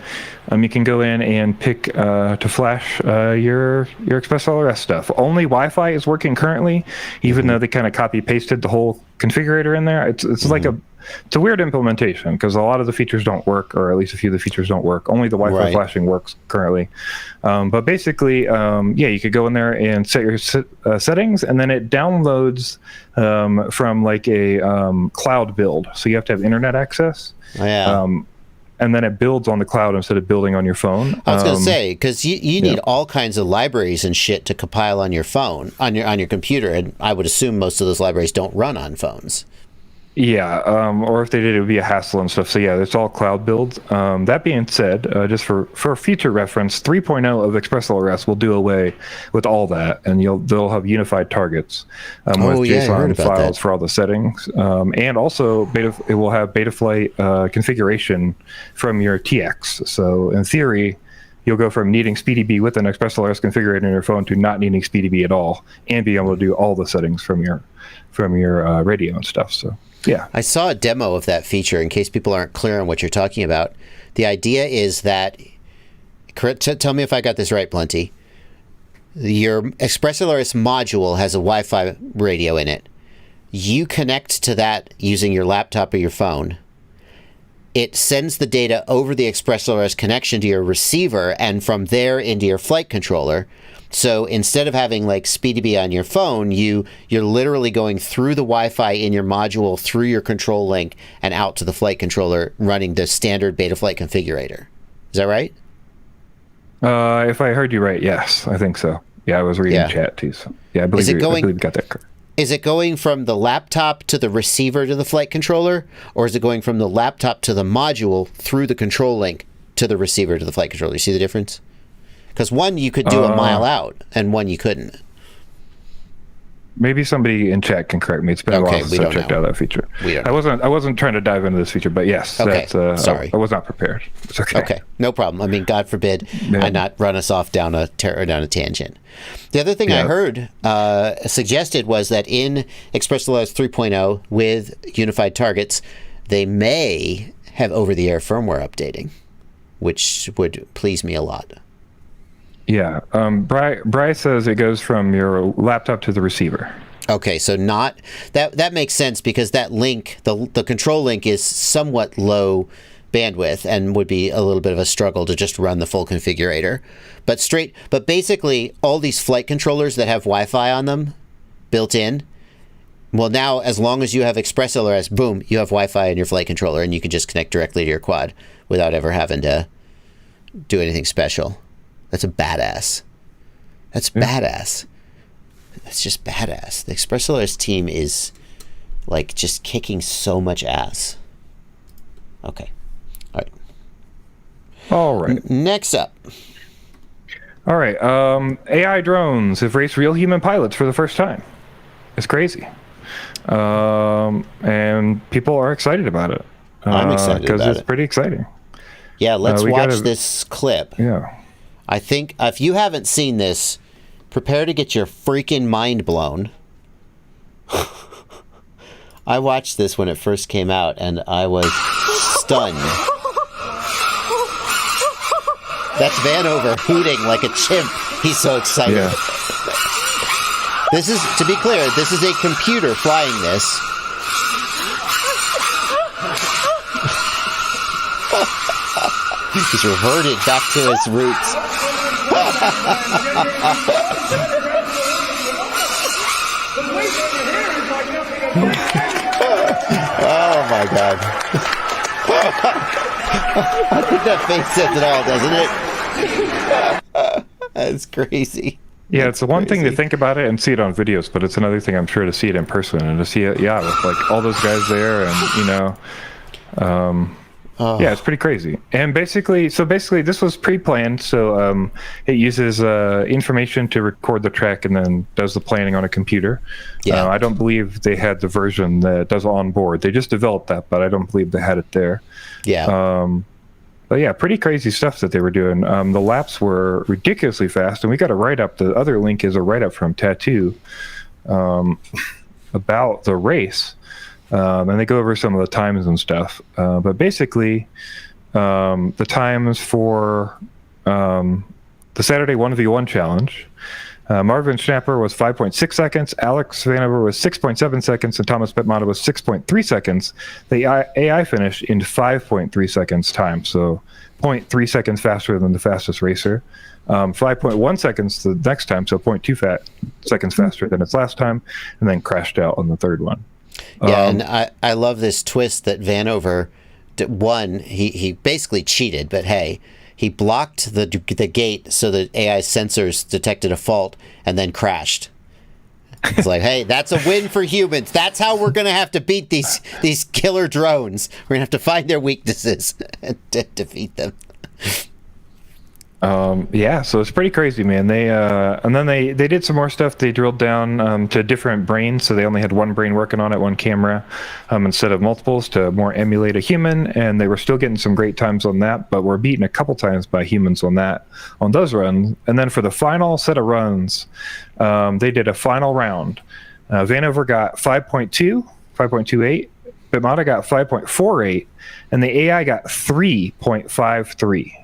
You can go in and pick to flash your ExpressLRS stuff. Only Wi-Fi is working currently, even though they kind of copy-pasted the whole configurator in there. It's like it's a weird implementation because a lot of the features don't work, or at least a few of the features don't work. Only the Wi-Fi flashing works currently. But basically, you could go in there and set your settings, and then it downloads from like a cloud build. So you have to have internet access. And then it builds on the cloud instead of building on your phone. I was going to say, because you need all kinds of libraries and shit to compile on your phone, on your computer, and I would assume most of those libraries don't run on phones. Yeah, or if they did, it would be a hassle and stuff. So yeah, it's all cloud builds. That being said, just for future reference, 3.0 of ExpressLRS will do away with all that, and they'll have unified targets with JSON files for all the settings, and also it will have Betaflight configuration from your TX. So in theory, you'll go from needing Speedybee with an ExpressLRS configurator in your phone to not needing Speedybee at all, and be able to do all the settings from your radio and stuff. So. Yeah, I saw a demo of that feature in case people aren't clear on what you're talking about. The idea is that, tell me if I got this right, Blunty. Your ExpressLRS module has a Wi-Fi radio in it. You connect to that using your laptop or your phone. It sends the data over the ExpressLRS connection to your receiver, and from there into your flight controller. So instead of having like Speedybee on your phone, you're literally going through the Wi-Fi in your module, through your control link, and out to the flight controller running the standard Betaflight configurator. Is that right? If I heard you right, yes, I think so. Yeah, I was reading chat too. So yeah, I believe you got that correct. Is it going from the laptop to the receiver to the flight controller, or is it going from the laptop to the module through the control link to the receiver to the flight controller? You see the difference? Because one you could do a mile out, and one you couldn't. Maybe somebody in chat can correct me. It's been a while since I checked out that feature. I wasn't trying to dive into this feature, but yes, sorry, I was not prepared. It's okay. Okay, no problem. I mean, God forbid I not run us off down a tangent. The other thing I heard suggested was that in ExpressLRS 3.0 with unified targets, they may have over-the-air firmware updating, which would please me a lot. Yeah, Bryce says it goes from your laptop to the receiver. Okay, so not that makes sense because that link, the control link, is somewhat low bandwidth and would be a little bit of a struggle to just run the full configurator. But basically, all these flight controllers that have Wi-Fi on them built in, well, now as long as you have ExpressLRS, boom, you have Wi-Fi in your flight controller, and you can just connect directly to your quad without ever having to do anything special. That's badass. That's badass. That's just badass. The ExpressLRS team is like just kicking so much ass. Okay. All right. Next up. All right. AI drones have raced real human pilots for the first time. It's crazy. And people are excited about it. I'm excited about it. Because it's pretty exciting. Yeah, let's watch this clip. Yeah. I think if you haven't seen this, prepare to get your freaking mind blown. I watched this when it first came out, and I was stunned. That's Vanover hooting like a chimp. He's so excited. Yeah. This is, to be clear, this is a computer flying this. He's reverted back to his roots. Oh my God. I think that face says it all, doesn't it? That's crazy. Yeah, it's the one thing to think about it and see it on videos, but it's another thing, I'm sure, to see it in person and to see it, with like all those guys there and, yeah, it's pretty crazy. And basically, this was pre-planned. So it uses information to record the track and then does the planning on a computer. Yeah. I don't believe they had the version that does onboard. They just developed that, but I don't believe they had it there. Yeah. But yeah, pretty crazy stuff that they were doing. The laps were ridiculously fast, and we got a write-up. The other link is a write-up from Tattoo about the race. And they go over some of the times and stuff. But basically, the times for the Saturday 1v1 challenge, Marvin Schnapper was 5.6 seconds, Alex Vanover was 6.7 seconds, and Thomas Betmata was 6.3 seconds. The AI finished in 5.3 seconds time, so 0.3 seconds faster than the fastest racer. 5.1 seconds the next time, so 0.2 seconds faster than its last time, and then crashed out on the third one. Yeah, and I love this twist that Vanover won. He basically cheated, but hey, he blocked the gate so the AI sensors detected a fault and then crashed. It's like, hey, that's a win for humans. That's how we're going to have to beat these killer drones. We're going to have to find their weaknesses and defeat them. Yeah, so it's pretty crazy, man. They and then they did some more stuff. They drilled down to different brains, so they only had one brain working on it, one camera, instead of multiples to more emulate a human. And they were still getting some great times on that, but were beaten a couple times by humans on those runs. And then for the final set of runs, they did a final round. Vanover got 5.28, Bitmata got 5.48, and the AI got 3.53.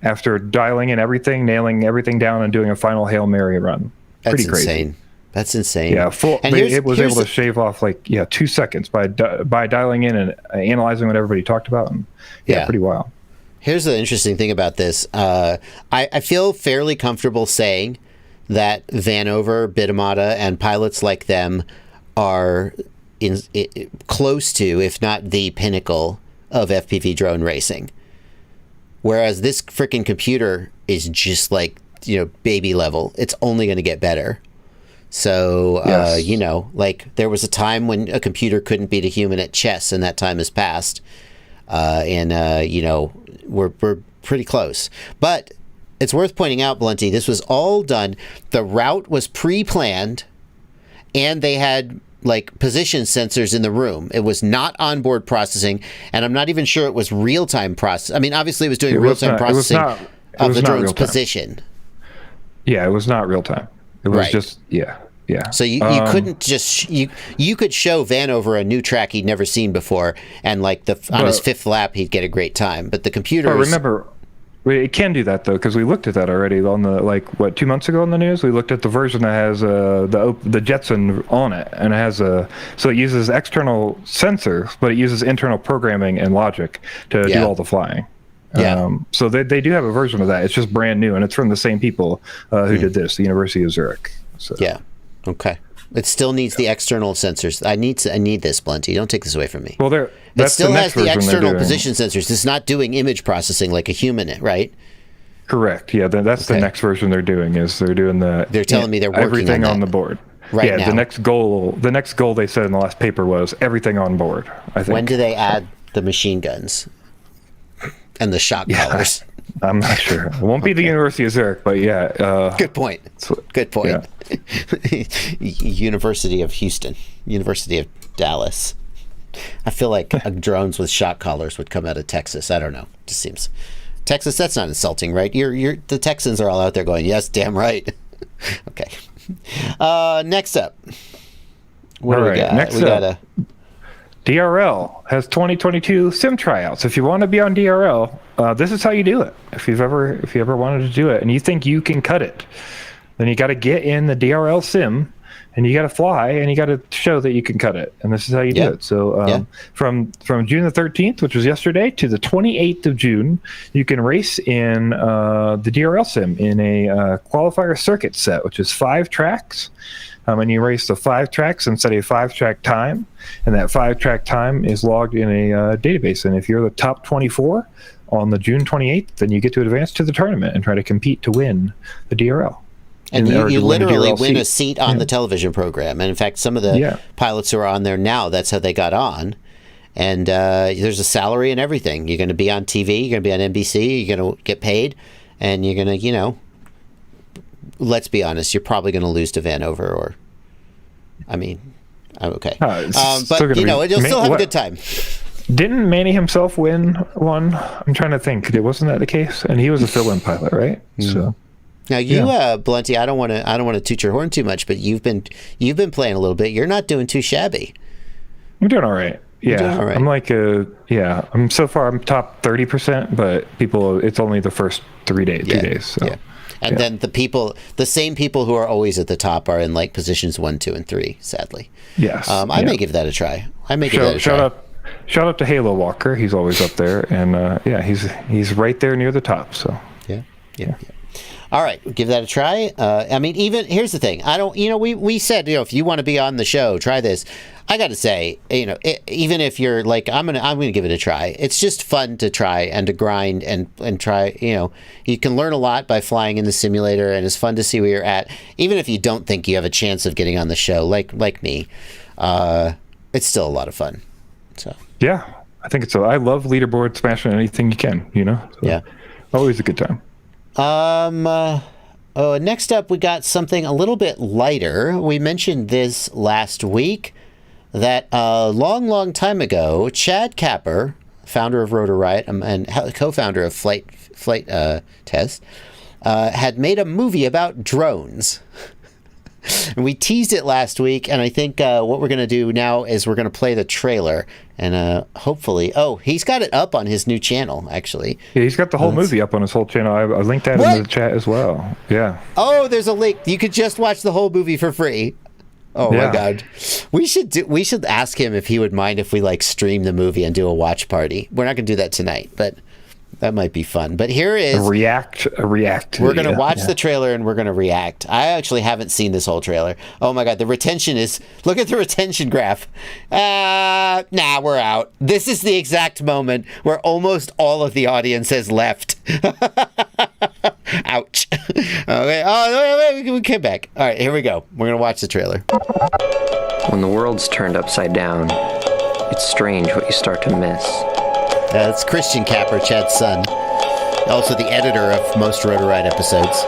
After dialing in everything, nailing everything down, and doing a final Hail Mary run. Pretty crazy. Insane. That's insane. Yeah, it was able to shave off 2 seconds by dialing in and analyzing what everybody talked about. And pretty wild. Here's the interesting thing about this. I feel fairly comfortable saying that Vanover, Bitmata, and pilots like them are close to, if not the pinnacle of FPV drone racing. Whereas this freaking computer is just like, baby level. It's only going to get better. So, yes. There was a time when a computer couldn't beat a human at chess, and that time has passed. We're pretty close. But it's worth pointing out, Blunty, this was all done. The route was pre-planned, and they had position sensors in the room. It was not onboard processing, and I'm not even sure it was real-time processing. I mean, obviously it was doing real-time processing of the drone's position. Yeah, it was not real-time. It was just, yeah. So you couldn't just, you could show Vanover a new track he'd never seen before, and on his fifth lap he'd get a great time. But the computer remember, it can do that, though, because we looked at that already on the 2 months ago on the news. We looked at the version that has the Jetson on it, and it has so it uses external sensors, but it uses internal programming and logic to do all the flying. Yeah. So they do have a version of that. It's just brand new, and it's from the same people who did this, the University of Zurich. So. Yeah. Okay. It still needs the external sensors. I need this, Blunty. Don't take this away from me. Well, it still has the external position sensors. It's not doing image processing like a human, right? Correct. Yeah, that's the next version they're doing. They're doing They're telling me they're working everything on the board. Right now. The next goal they said in the last paper was everything on board, I think. When do they add the machine guns and the shock collars? I'm not sure. It won't be the University of Zurich, but Good point. Good point. Yeah. University of Houston, University of Dallas. I feel like drones with shock collars would come out of Texas. I don't know. Just seems Texas. That's not insulting, right? The Texans are all out there going, yes, damn right. Okay. Next up. What do we got? Next up. DRL has 2022 sim tryouts. If you want to be on DRL, this is how you do it. If you ever wanted to do it and you think you can cut it, then you got to get in the DRL sim and you got to fly and you got to show that you can cut it. And this is how you do it. So from June the 13th, which was yesterday, to the 28th of June, you can race in the DRL sim in a qualifier circuit set, which is 5 tracks. And you race the 5 tracks and set a 5-track time, and that 5-track time is logged in a database. And if you're the top 24 on the June 28th, then you get to advance to the tournament and try to compete to win the DRL. And you literally win a seat on the television program. And in fact, some of the pilots who are on there now, that's how they got on. And there's a salary and everything. You're going to be on TV, you're going to be on NBC, you're going to get paid, and you're going to, let's be honest, you're probably going to lose to Vanover okay. But, you'll still have a good time. Didn't Manny himself win one? I'm trying to think. Wasn't that the case? And he was a fill-in pilot, right? Mm-hmm. So now Blunty, I don't want to toot your horn too much, but you've been playing a little bit. You're not doing too shabby. I'm doing all right. Yeah, I'm I'm so far I'm top 30%, but it's only the first 2 days. So. And then the same people who are always at the top are in like positions 1, 2, and 3. Sadly. Yes. I may give that a try. Shout out to Halo Walker. He's always up there, and he's right there near the top. So yeah. All right, give that a try. I mean, even here's the thing. I don't. We said if you want to be on the show, try this. I got to say, even if you're like, I'm gonna give it a try. It's just fun to try and to grind and try. You can learn a lot by flying in the simulator, and it's fun to see where you're at. Even if you don't think you have a chance of getting on the show, like me, it's still a lot of fun. So yeah, I think it's. I love leaderboard smashing anything you can. So, yeah, always a good time. Next up, we got something a little bit lighter. We mentioned this last week. That a long time ago, Chad Kapper, founder of Rotor Riot and co-founder of Flight Test, had made a movie about drones. And we teased it last week, and I think what we're going to do now is we're going to play the trailer, and hopefully... Oh, he's got it up on his new channel, actually. Yeah, he's got the whole movie up on his whole channel. I linked that in the chat as well. Yeah. Oh, there's a link. You could just watch the whole movie for free. Oh my God, we should ask him if he would mind if we like stream the movie and do a watch party. We're not gonna do that tonight, but that might be fun. But here is a react. We're gonna watch the trailer and we're gonna react. I actually haven't seen this whole trailer. Oh my God, the retention is. Look at the retention graph. Nah, we're out. This is the exact moment where almost all of the audience has left. Ouch. Okay. Oh, wait, we came back. All right, here we go. We're going to watch the trailer. When the world's turned upside down, it's strange what you start to miss. That's Christian Kapper, Chad's son. Also the editor of most Rotor Riot episodes.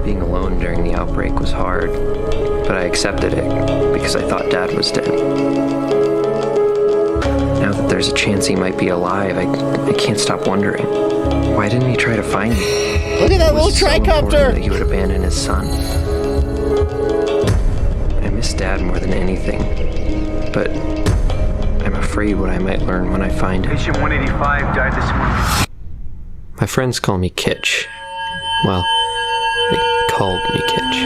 Being alone during the outbreak was hard, but I accepted it because I thought Dad was dead. Now that there's a chance he might be alive, I can't stop wondering. Why didn't he try to find me? Look at that little tricopter! That he would abandon his son. I miss Dad more than anything, but I'm afraid what I might learn when I find him. Patient 185 died this morning. My friends call me Kitch. Well, they called me Kitch.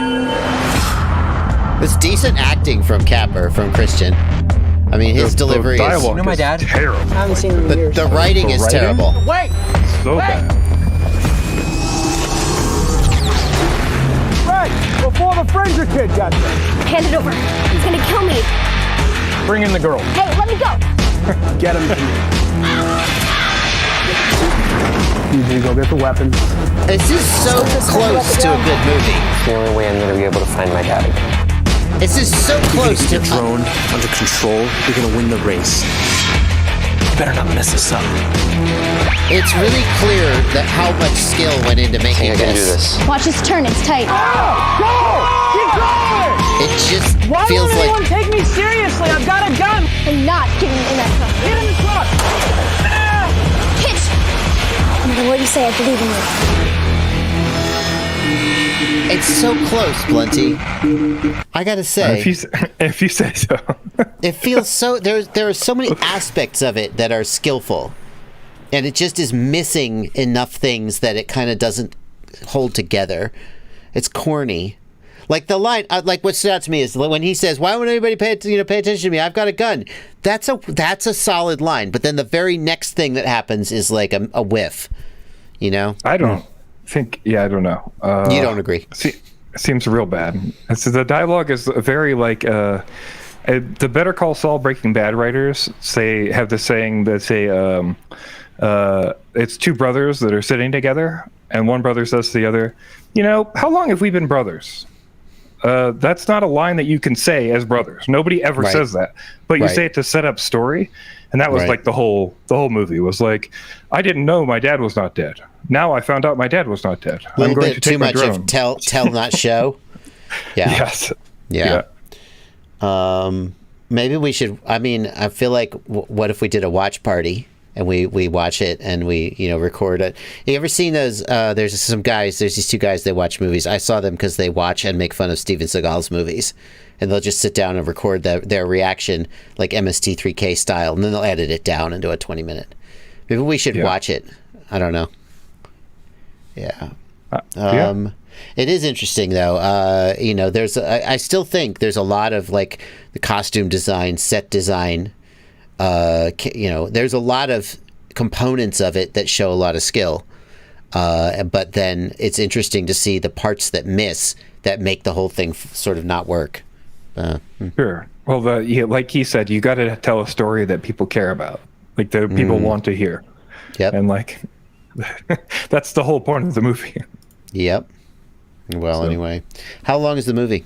It's decent acting from Kapper, from Christian. I mean, his delivery is... You know my dad? Terrible. I haven't seen him in years. The writing is terrible. Wait! So bad. Right! Before the Fraser kid got there. Hand it over. He's gonna kill me. Bring in the girl. Hey, let me go. Get him. You go get the weapons. This is so close to a good movie. It's the only way I'm gonna be able to find my dad again. This is so close to... the drone under control, you're gonna win the race. You better not mess this up. It's really clear that how much skill went into making I can do this. Watch this turn. It's tight. Go! Keep going! It just Why feels won't anyone like... take me seriously? I've got a gun. I'm not getting in that truck. Get in the truck. Hitch! No matter what you say, I believe in you. It's so close, Blunty. I gotta say... If you say so. It feels so... There are so many aspects of it that are skillful. And it just is missing enough things that it kind of doesn't hold together. It's corny. Like the line... like what stood out to me is when he says, why would anybody pay attention to me? I've got a gun. That's a solid line. But then the very next thing that happens is like a whiff. You know? I don't think... Yeah, I don't know. You don't agree? Seems real bad. So the dialogue is very like... the Better Call Saul Breaking Bad writers have this saying that say... it's two brothers that are sitting together, and one brother says to the other, how long have we been brothers? That's not a line that you can say as brothers. Nobody ever says that, but you say it to set up story. And that was like the whole movie was like, I didn't know my dad was not dead. Now I found out my dad was not dead. A little bit too much of tell not show. Yeah. Yes. Yeah. Maybe we should. I mean, I feel like what if we did a watch party and we watch it and we record it? You ever seen those? There's these two guys. They watch movies. I saw them because they watch and make fun of Steven Seagal's movies, and they'll just sit down and record their reaction like MST3K style, and then they'll edit it down into a 20-minute. Maybe we should watch it. I don't know. Yeah. Yeah. It is interesting, though. I still think there's a lot of like the costume design, set design. There's a lot of components of it that show a lot of skill. But then it's interesting to see the parts that miss that make the whole thing sort of not work. Sure. Well, like he said, you got to tell a story that people care about, like that people want to hear. Yep. And like, that's the whole point of the movie. Yep. Well, anyway, how long is the movie?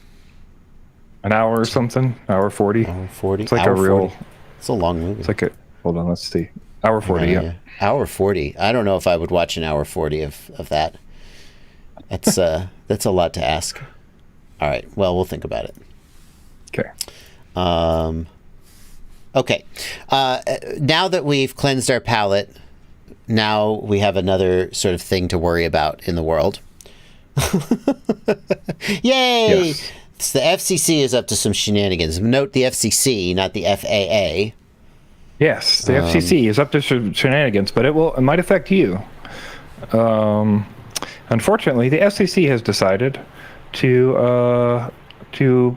An hour or something? Hour 40? Hour 40? It's like hour a real... 40. It's a long movie. It's like a... Hold on, let's see. Hour 40, yeah. Hour 40. I don't know if I would watch an hour 40 of that. That's a lot to ask. All right. Well, we'll think about it. Okay. Okay. Now that we've cleansed our palate, now we have another sort of thing to worry about in the world. Yay! Yes. The FCC is up to some shenanigans. Note the FCC, not the FAA. Yes, the FCC is up to shenanigans, but it might affect you. Unfortunately, the FCC has decided to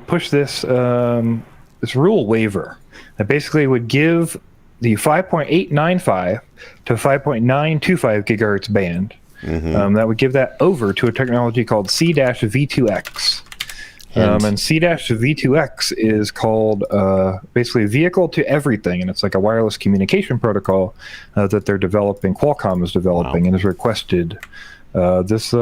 push this this rule waiver that basically would give the 5.895 to 5.925 gigahertz band. That would give that over to a technology called C-V2X. And C-V2X is called basically vehicle to everything, and it's like a wireless communication protocol that they're developing. Qualcomm is developing and has requested this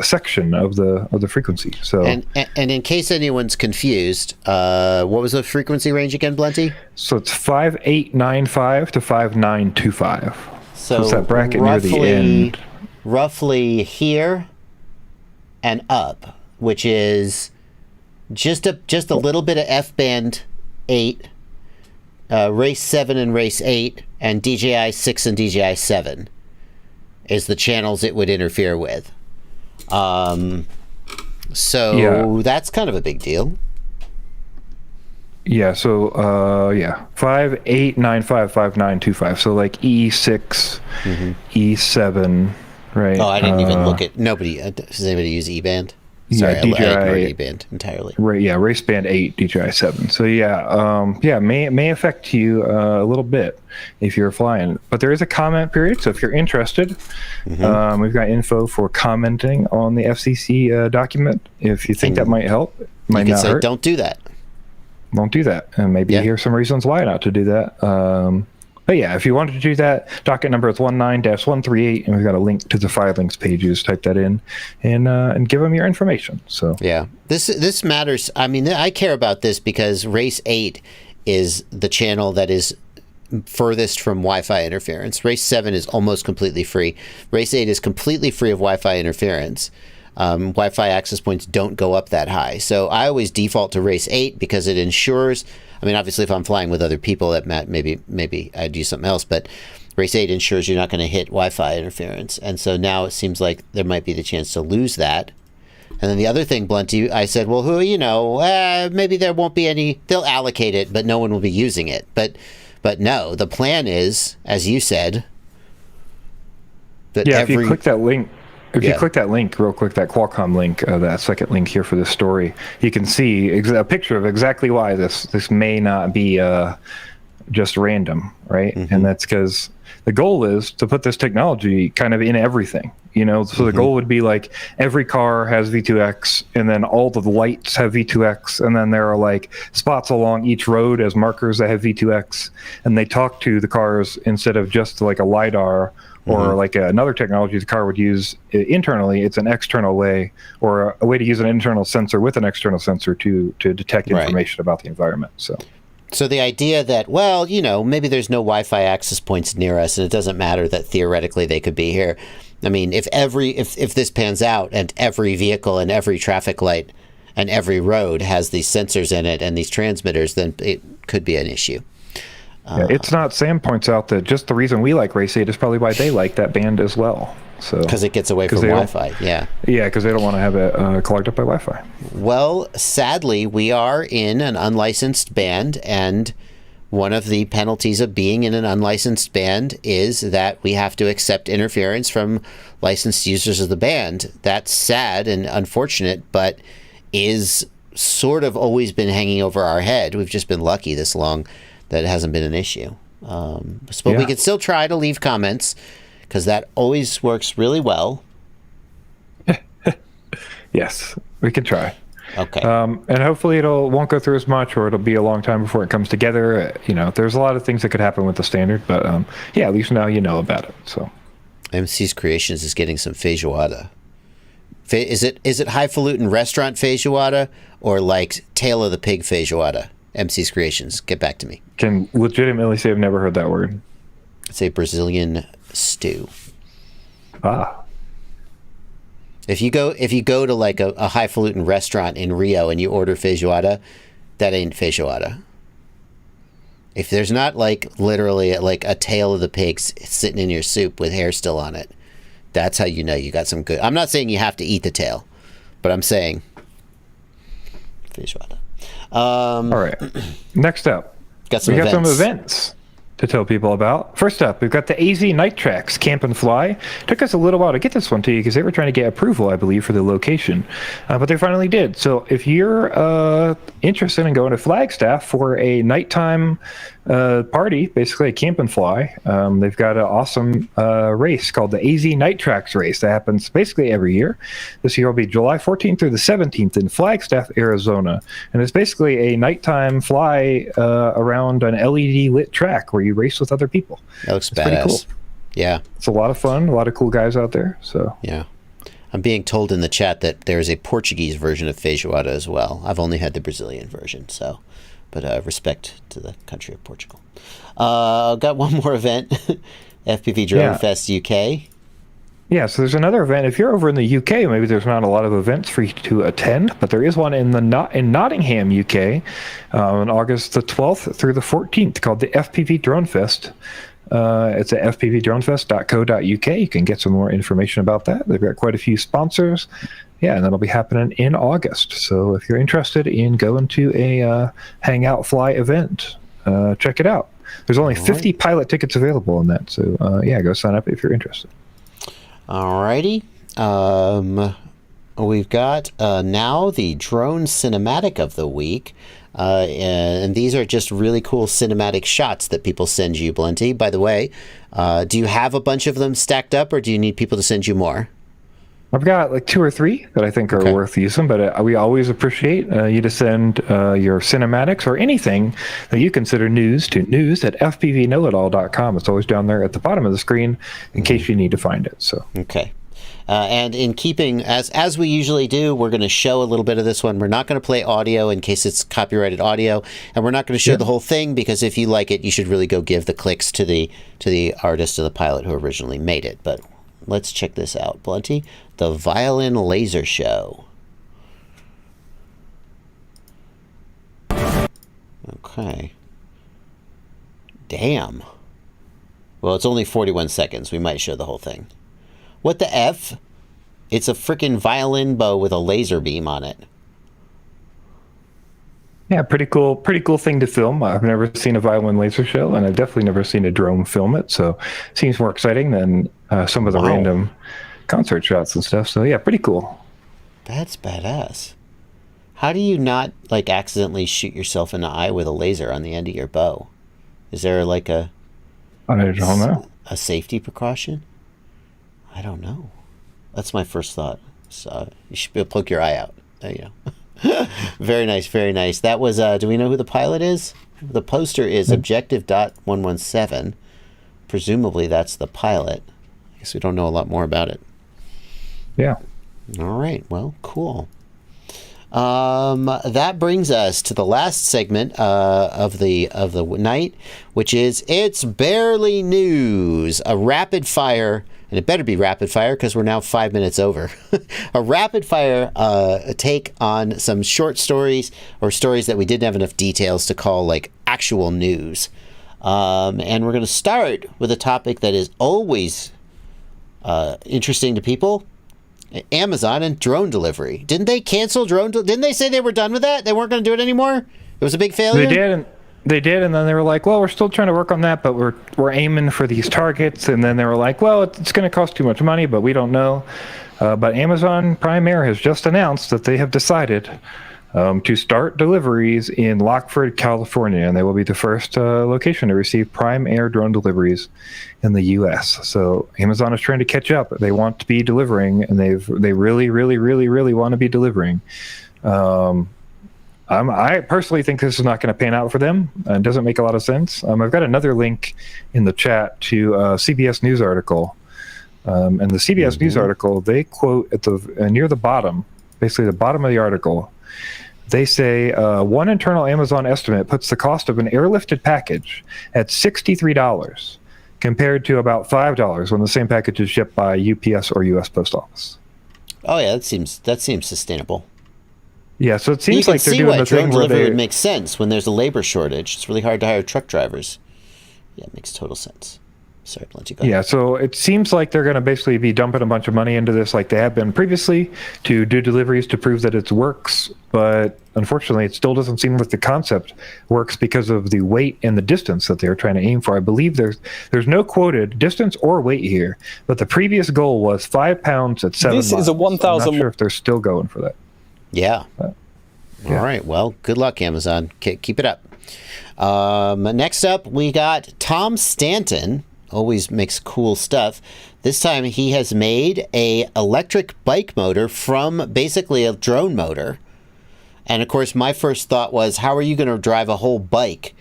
section of the frequency. So and in case anyone's confused, what was the frequency range again, Blunty? So it's 5.895 to 5.925. So it's that bracket near the end. Roughly here and up, which is just a little bit of F-band 8, race 7 and race 8, and DJI 6 and DJI 7 is the channels it would interfere with. That's kind of a big deal. Yeah, so 5.895, 5.925. So like E6, E7, right? Oh, I didn't even look at. Does anybody use E-band? Sorry, DJI, I ignored E-band entirely. Right, yeah, race band 8, DJI 7. So may affect you a little bit if you're flying. But there is a comment period, so if you're interested, we've got info for commenting on the FCC document. If you think that might help, might you not can say, hurt. don't do that. Won't do that, and maybe hear some reasons why not to do that. But yeah, if you wanted to do that, docket number is 19-138, and we've got a link to the filings pages. Type that in, and give them your information. So yeah, this matters. I mean, I care about this because Race 8 is the channel that is furthest from Wi-Fi interference. Race 7 is almost completely free. Race 8 is completely free of Wi-Fi interference. Wi-Fi access points don't go up that high. So I always default to Race 8 because it ensures, I mean, obviously if I'm flying with other people, that maybe I'd use something else, but Race 8 ensures you're not going to hit Wi-Fi interference. And so now it seems like there might be the chance to lose that. And then the other thing, Blunty, I said, well, maybe there won't be any, they'll allocate it, but no one will be using it. But no, the plan is, as you said, that if you click that link, you click that link real quick, that Qualcomm link, that second link here for this story, you can see a picture of exactly why this may not be just random, right? And that's because the goal is to put this technology kind of in everything, So the goal would be like every car has V2X, and then all the lights have V2X, and then there are like spots along each road as markers that have V2X, and they talk to the cars instead of just like a LiDAR or like another technology the car would use internally. It's an external way, or a way to use an internal sensor with an external sensor to detect information about the environment. So the idea that, maybe there's no Wi-Fi access points near us, and it doesn't matter that theoretically they could be here. I mean, if this pans out and every vehicle and every traffic light and every road has these sensors in it and these transmitters, then it could be an issue. It's not. Sam points out that just the reason we like Race 8 is probably why they like that band as well. So because it gets away from Wi-Fi. Yeah, because they don't want to have it clogged up by Wi-Fi. Well, sadly, we are in an unlicensed band, and one of the penalties of being in an unlicensed band is that we have to accept interference from licensed users of the band. That's sad and unfortunate, but is sort of always been hanging over our head. We've just been lucky this long that it hasn't been an issue. But we can still try to leave comments, because that always works really well. Yes, we can try. Okay. And hopefully won't go through as much, or it'll be a long time before it comes together. There's a lot of things that could happen with the standard, but at least now you know about it. So, MC's Creations is getting some feijoada. Is it highfalutin restaurant feijoada or like tail of the pig feijoada? MC's Creations, get back to me. Can legitimately say I've never heard that word. It's a Brazilian stew. Ah. If you go to like a highfalutin restaurant in Rio and you order feijoada, that ain't feijoada. If there's not like literally like a tail of the pig sitting in your soup with hair still on it, that's how you know you got some good. I'm not saying you have to eat the tail, but I'm saying feijoada. All right. Next up, got some events to tell people about. First up, we've got the AZ Night Tracks Camp and Fly. Took us a little while to get this one to you because they were trying to get approval, I believe, for the location, but they finally did. So if you're interested in going to Flagstaff for a nighttime party, basically a camp and fly, they've got an awesome race called the AZ Night Tracks race that happens basically every year. This year will be July 14th through the 17th in Flagstaff, Arizona, and it's basically a nighttime fly around an LED lit track where you race with other people. That looks it's badass. pretty cool. Yeah, it's a lot of fun, a lot of cool guys out there. So yeah, I'm being told in the chat that there is a Portuguese version of feijoada as well. I've only had the Brazilian version, so. But respect to the country of Portugal. Got one more event, FPV Drone Fest UK. Yeah, so there's another event. If you're over in the UK, maybe there's not a lot of events for you to attend, but there is one in Nottingham, UK, on August the 12th through the 14th called the FPV Drone Fest. It's at fpvdronefest.co.uk. You can get some more information about that. They've got quite a few sponsors. Yeah, and that'll be happening in August. So if you're interested in going to a Hangout Fly event, check it out. There's only 50 pilot tickets available on that. So go sign up if you're interested. Alrighty. We've got now the drone cinematic of the week. And these are just really cool cinematic shots that people send you, Blunty. By the way, do you have a bunch of them stacked up, or do you need people to send you more? I've got like 2 or 3 that I think are worth using, but we always appreciate you to send your cinematics or anything that you consider news to news@fpvknowitall.com. It's always down there at the bottom of the screen in case you need to find it. So okay. And in keeping, as we usually do, we're going to show a little bit of this one. We're not going to play audio in case it's copyrighted audio, and we're not going to show the whole thing because if you like it, you should really go give the clicks to the artist or the pilot who originally made it. But let's check this out, Blunty. The Violin Laser Show. Okay. Damn. Well, it's only 41 seconds. We might show the whole thing. What the F? It's a frickin' violin bow with a laser beam on it. Yeah, pretty cool thing to film. I've never seen a violin laser show, and I've definitely never seen a drone film it, so it seems more exciting than some of the random concert shots and stuff. So yeah, pretty cool. That's badass. How do you not like accidentally shoot yourself in the eye with a laser on the end of your bow? Is there like I don't know. A safety precaution? I don't know. That's my first thought. So you should poke your eye out. There you go. Very nice, very nice. That was, do we know who the pilot is? The poster is Objective.117. Presumably that's the pilot. I guess we don't know a lot more about it. Yeah. All right. Well, cool. That brings us to the last segment of the night, which is It's Barely News, a rapid fire, and it better be rapid fire because we're now 5 minutes over. A rapid fire take on some short stories or stories that we didn't have enough details to call like actual news. And we're going to start with a topic that is always interesting to people. Amazon and drone delivery. Didn't they cancel drone? Didn't they say they were done with that? They weren't going to do it anymore? It was a big failure? They did. They did, and then they were like, well, we're still trying to work on that, but we're aiming for these targets. And then they were like, well, it's going to cost too much money, but we don't know. But Amazon Prime Air has just announced that they have decided to start deliveries in Lockford, California, and they will be the first location to receive Prime Air drone deliveries in the U.S. So Amazon is trying to catch up. They want to be delivering, and they really, really, really, really want to be delivering. I personally think this is not going to pan out for them. It doesn't make a lot of sense. I've got another link in the chat to a CBS News article. And the CBS News article, they quote at the near the bottom, basically the bottom of the article, they say one internal Amazon estimate puts the cost of an airlifted package at $63 compared to about $5 when the same package is shipped by UPS or US Post Office. Oh yeah, that seems sustainable. Yeah, so it seems like they're doing the thing where delivery would make sense when there's a labor shortage. It's really hard to hire truck drivers. Yeah, it makes total sense. Sorry, Blunty, go ahead. Yeah, so it seems like they're going to basically be dumping a bunch of money into this like they have been previously to do deliveries to prove that it works. But unfortunately, it still doesn't seem like the concept works because of the weight and the distance that they're trying to aim for. I believe there's no quoted distance or weight here, but the previous goal was 5 pounds at 7 miles. This is a 1,000. I'm not sure if they're still going for that. Yeah. Yeah. All right. Well, good luck, Amazon. Keep it up. Next up, we got Tom Stanton. Always makes cool stuff. This time he has made a electric bike motor from basically a drone motor. And of course, my first thought was, how are you going to drive a whole bike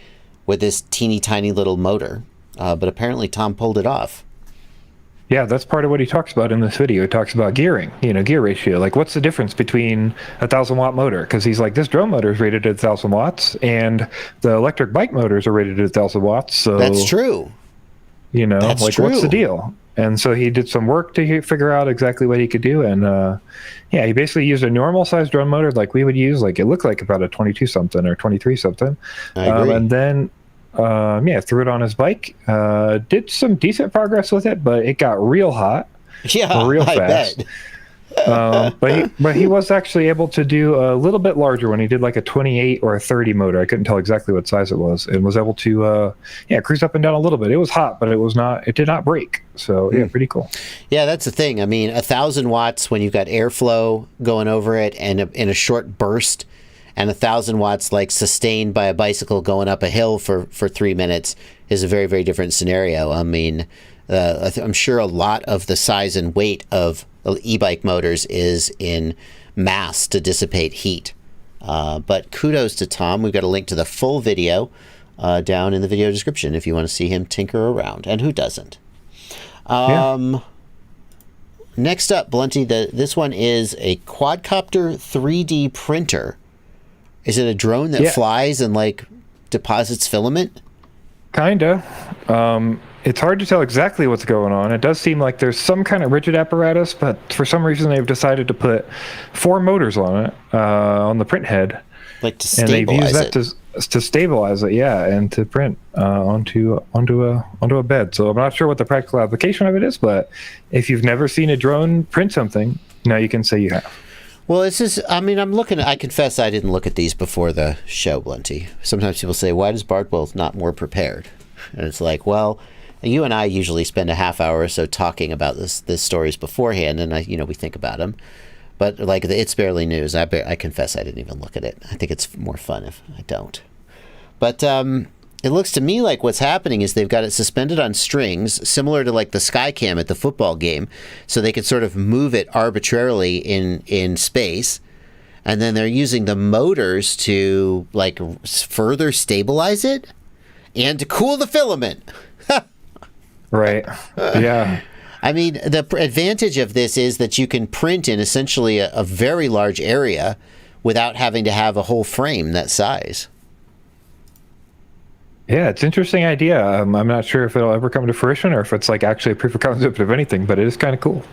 with this teeny tiny little motor? But apparently Tom pulled it off. Yeah, that's part of what he talks about in this video. He talks about gearing, gear ratio. Like, what's the difference between a 1,000-watt motor? Because he's like, this drone motor is rated at 1,000 watts, and the electric bike motors are rated at 1,000 watts. So that's true. That's like, true. What's the deal? And so he did some work to figure out exactly what he could do. And he basically used a normal-sized drone motor like we would use. Like, it looked like about a 22-something or 23-something. I agree. And then threw it on his bike, did some decent progress with it, but it got real hot, real fast. But he was actually able to do a little bit larger when he did like a 28 or a 30 motor. I couldn't tell exactly what size it was, and was able to cruise up and down a little bit. It was hot, but it did not break. So pretty cool. Yeah, that's the thing. I mean, 1,000 watts when you've got airflow going over it and in a short burst, and 1,000 watts like sustained by a bicycle going up a hill for 3 minutes is a very, very different scenario. I mean, I'm sure a lot of the size and weight of e-bike motors is in mass to dissipate heat. But kudos to Tom. We've got a link to the full video down in the video description if you want to see him tinker around. And who doesn't? Next up, Blunty, this one is a quadcopter 3D printer. Is it a drone that flies and like deposits filament? Kinda. It's hard to tell exactly what's going on. It does seem like there's some kind of rigid apparatus, but for some reason they've decided to put 4 motors on it, on the print head. Like to stabilize it. And they've used that to stabilize it, and to print onto a bed. So I'm not sure what the practical application of it is, but if you've never seen a drone print something, now you can say you have. Well, I confess I didn't look at these before the show, Blunty. Sometimes people say, why does Bardwell not more prepared? And it's like, well, you and I usually spend a half hour or so talking about this stories beforehand, and we think about them. But like It's Barely News, I confess I didn't even look at it. I think it's more fun if I don't. But it looks to me like what's happening is they've got it suspended on strings, similar to like the Skycam at the football game, so they could sort of move it arbitrarily in space. And then they're using the motors to like further stabilize it and to cool the filament. Right. Yeah. I mean, the advantage of this is that you can print in essentially a very large area without having to have a whole frame that size. Yeah, it's an interesting idea. I'm not sure if it'll ever come to fruition or if it's like actually a proof of concept of anything, but it is kind of cool.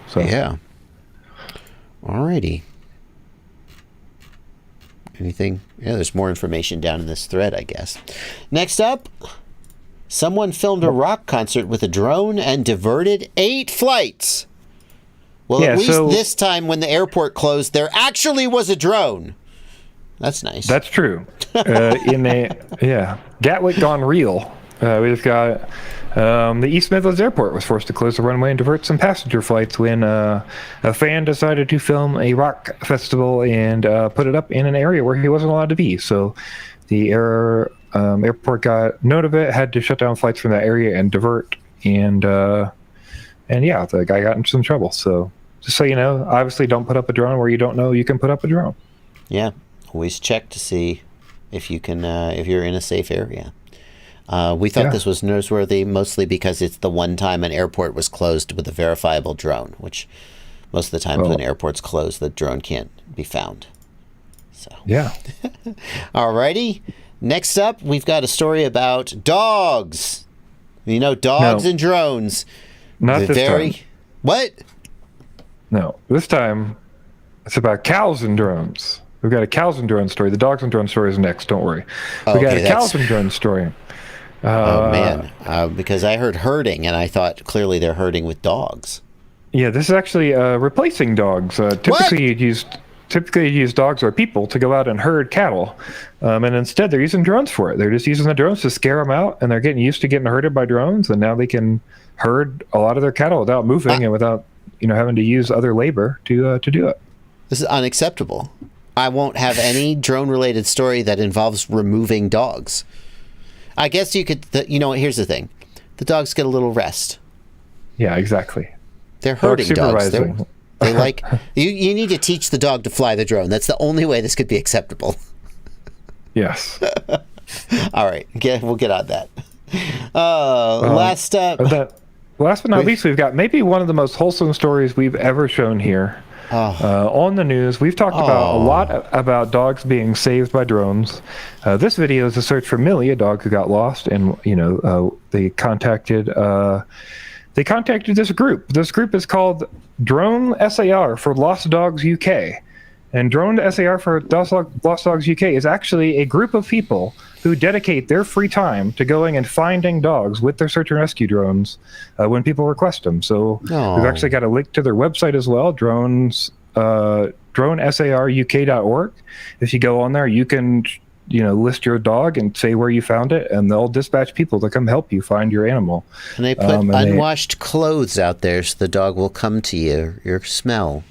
So yeah. Alrighty. Anything? Yeah, there's more information down in this thread, I guess. Next up, someone filmed a rock concert with a drone and diverted 8 flights. Well, at least this time when the airport closed, there actually was a drone. That's nice. That's true. Gatwick gone real. We've got the East Midlands Airport was forced to close the runway and divert some passenger flights when a fan decided to film a rock festival and put it up in an area where he wasn't allowed to be. So the airport got note of it, had to shut down flights from that area and divert. And the guy got into some trouble. So just so you know, obviously don't put up a drone where you don't know you can put up a drone. Yeah, always check to see if you can, if you're in a safe area. We thought this was newsworthy mostly because it's the one time an airport was closed with a verifiable drone, which most of the times when airports close, the drone can't be found. So yeah. Alrighty. Next up, we've got a story about dogs. You know, dogs and drones. Not this time. What? No, this time it's about cows and drones. We've got a cows and drone story. The dogs and drone story is next. Don't worry. We got a cows and drone story. Because I heard herding, and I thought clearly they're herding with dogs. Yeah, this is actually replacing dogs. Typically, you'd use dogs or people to go out and herd cattle, and instead they're using drones for it. They're just using the drones to scare them out, and they're getting used to getting herded by drones, and now they can herd a lot of their cattle without moving and without having to use other labor to do it. This is unacceptable. I won't have any drone-related story that involves removing dogs. I guess you could, here's the thing. The dogs get a little rest. Yeah, exactly. They're herding dogs. They like, you need to teach the dog to fly the drone. That's the only way this could be acceptable. Yes. All right. We'll get on that. Last but not least, we've got maybe one of the most wholesome stories we've ever shown here. On the news, we've talked about a lot about dogs being saved by drones. This video is a search for Millie, a dog who got lost, and they contacted this group. This group is called Drone SAR for Lost Dogs UK. And Drone SAR for Lost Dogs UK is actually a group of people who dedicate their free time to going and finding dogs with their search and rescue drones when people request them. So we've actually got a link to their website as well, dronesaruk.org. If you go on there, you can list your dog and say where you found it, and they'll dispatch people to come help you find your animal. And they put unwashed clothes out there so the dog will come to you, your smell.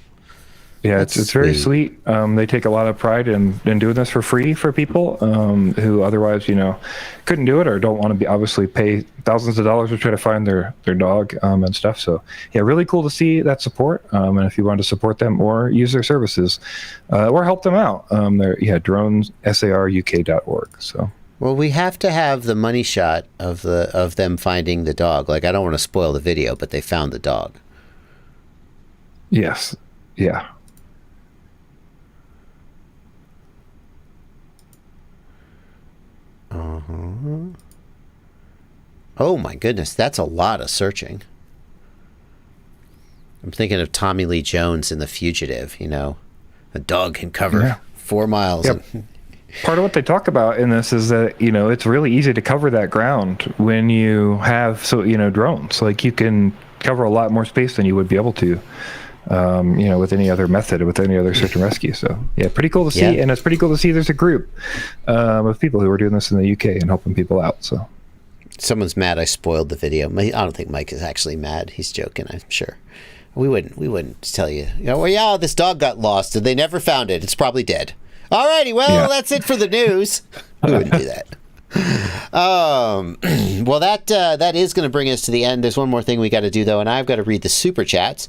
Yeah, it's very sweet. They take a lot of pride in doing this for free for people who otherwise, couldn't do it or don't want to obviously pay thousands of dollars to try to find their dog and stuff. So, yeah, really cool to see that support. And if you want to support them or use their services or help them out, they're dronesaruk.org. So. Well, we have to have the money shot of them finding the dog. Like, I don't want to spoil the video, but they found the dog. Yes. Yeah. Oh my goodness, that's a lot of searching. I'm thinking of Tommy Lee Jones in The Fugitive, a dog can cover 4 miles. Yep. Part of what they talk about in this is that, it's really easy to cover that ground when you have, drones. Like, you can cover a lot more space than you would be able to. With any other method, with any other search and rescue. So, yeah, pretty cool to see. And it's pretty cool to see there's a group of people who are doing this in the UK and helping people out. So, someone's mad I spoiled the video. I don't think Mike is actually mad. He's joking, I'm sure. We wouldn't tell you, this dog got lost and they never found it. It's probably dead. Alrighty, well, that's it for the news. We wouldn't do that. Well, that is going to bring us to the end. There's one more thing we got to do, though, and I've got to read the super chats.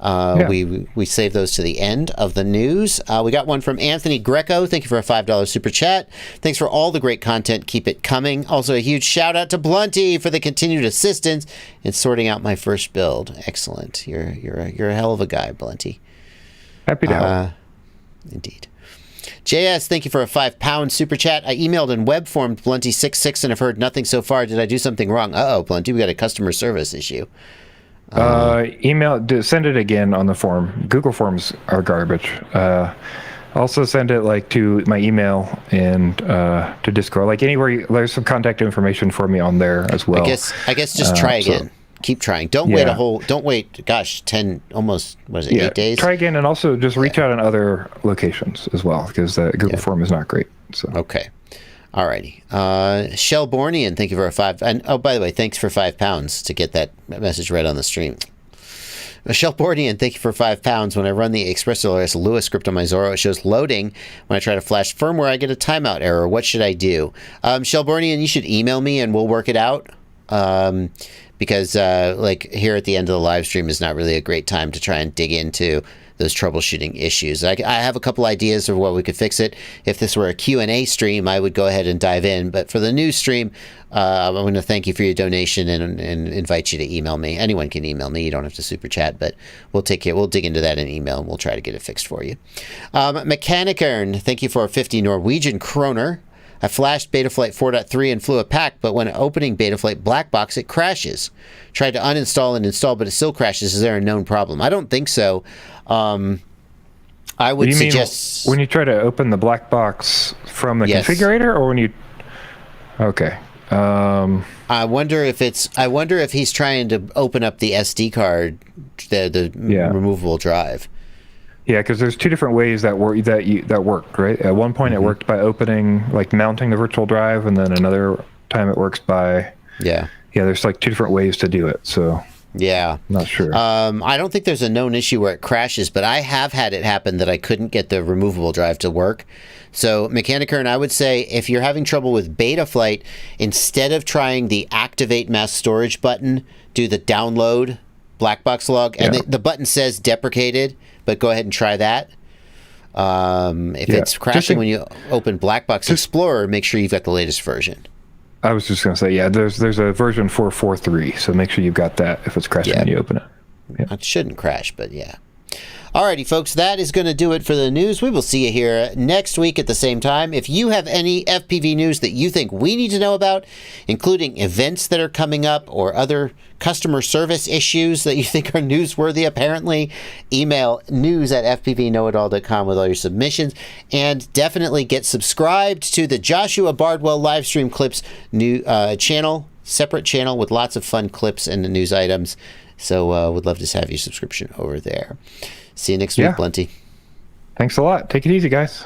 We save those to the end of the news. We got one from Anthony Greco. Thank you for a $5 super chat. Thanks for all the great content. Keep it coming. Also, a huge shout out to Blunty for the continued assistance in sorting out my first build. Excellent. You're a hell of a guy, Blunty. Happy to help. Indeed. JS, thank you for a £5 super chat. I emailed and web formed Blunty66 and have heard nothing so far. Did I do something wrong? Uh-oh, Blunty, we got a customer service issue. Send it again on the form. Google Forms are garbage. Also send it to my email and to Discord. Anywhere there's some contact information for me on there as well. I guess just try again. keep trying. Don't wait, gosh, 10, almost, what is it, 8 days? Try again, and also just reach out in other locations as well, because the Google form is not great. So. Okay. Alrighty. Shellbornian, thank you for a 5. And oh, by the way, thanks for £5 to get that message read on the stream. Shellbornian, thank you for £5. When I run the ExpressLRS Lua script on my Zorro, it shows loading. When I try to flash firmware, I get a timeout error. What should I do? Shellbornian, you should email me and we'll work it out. Because like here at the end of the live stream is not really a great time to try and dig into those troubleshooting issues. I have a couple ideas of what we could fix it. If this were a Q&A stream, I would go ahead and dive in. But for the news stream, I'm going to thank you for your donation and invite you to email me. Anyone can email me. You don't have to super chat, but we'll dig into that in email and we'll try to get it fixed for you. Mechanicern, thank you for a 50 Norwegian kroner. I flashed Betaflight 4.3 and flew a pack, but when opening Betaflight black box, it crashes. Tried to uninstall and install, but it still crashes. Is there a known problem? I don't think so. I would suggest when you try to open the black box from the configurator, or when you. Okay. I wonder if he's trying to open up the SD card, the removable drive. Yeah, because there's two different ways that worked, right? At one point, it worked by opening, like mounting the virtual drive, and then another time it works by there's like two different ways to do it. So not sure. I don't think there's a known issue where it crashes, but I have had it happen that I couldn't get the removable drive to work. So Mechanicern, I would say if you're having trouble with Betaflight, instead of trying the activate mass storage button, do the download black box log, and the button says deprecated. But go ahead and try that. If it's crashing when you open Blackbox Explorer, make sure you've got the latest version. I was just going to say, there's a version 4.4.3, so make sure you've got that if it's crashing when you open it. Yeah. It shouldn't crash, but yeah. Alrighty, folks, that is going to do it for the news. We will see you here next week at the same time. If you have any FPV news that you think we need to know about, including events that are coming up or other customer service issues that you think are newsworthy, apparently, email news@fpvknowitall.com with all your submissions. And definitely get subscribed to the Joshua Bardwell Livestream Clips new channel, separate channel with lots of fun clips and news items. So would love to have your subscription over there. See you next week, Blunty. Thanks a lot. Take it easy, guys.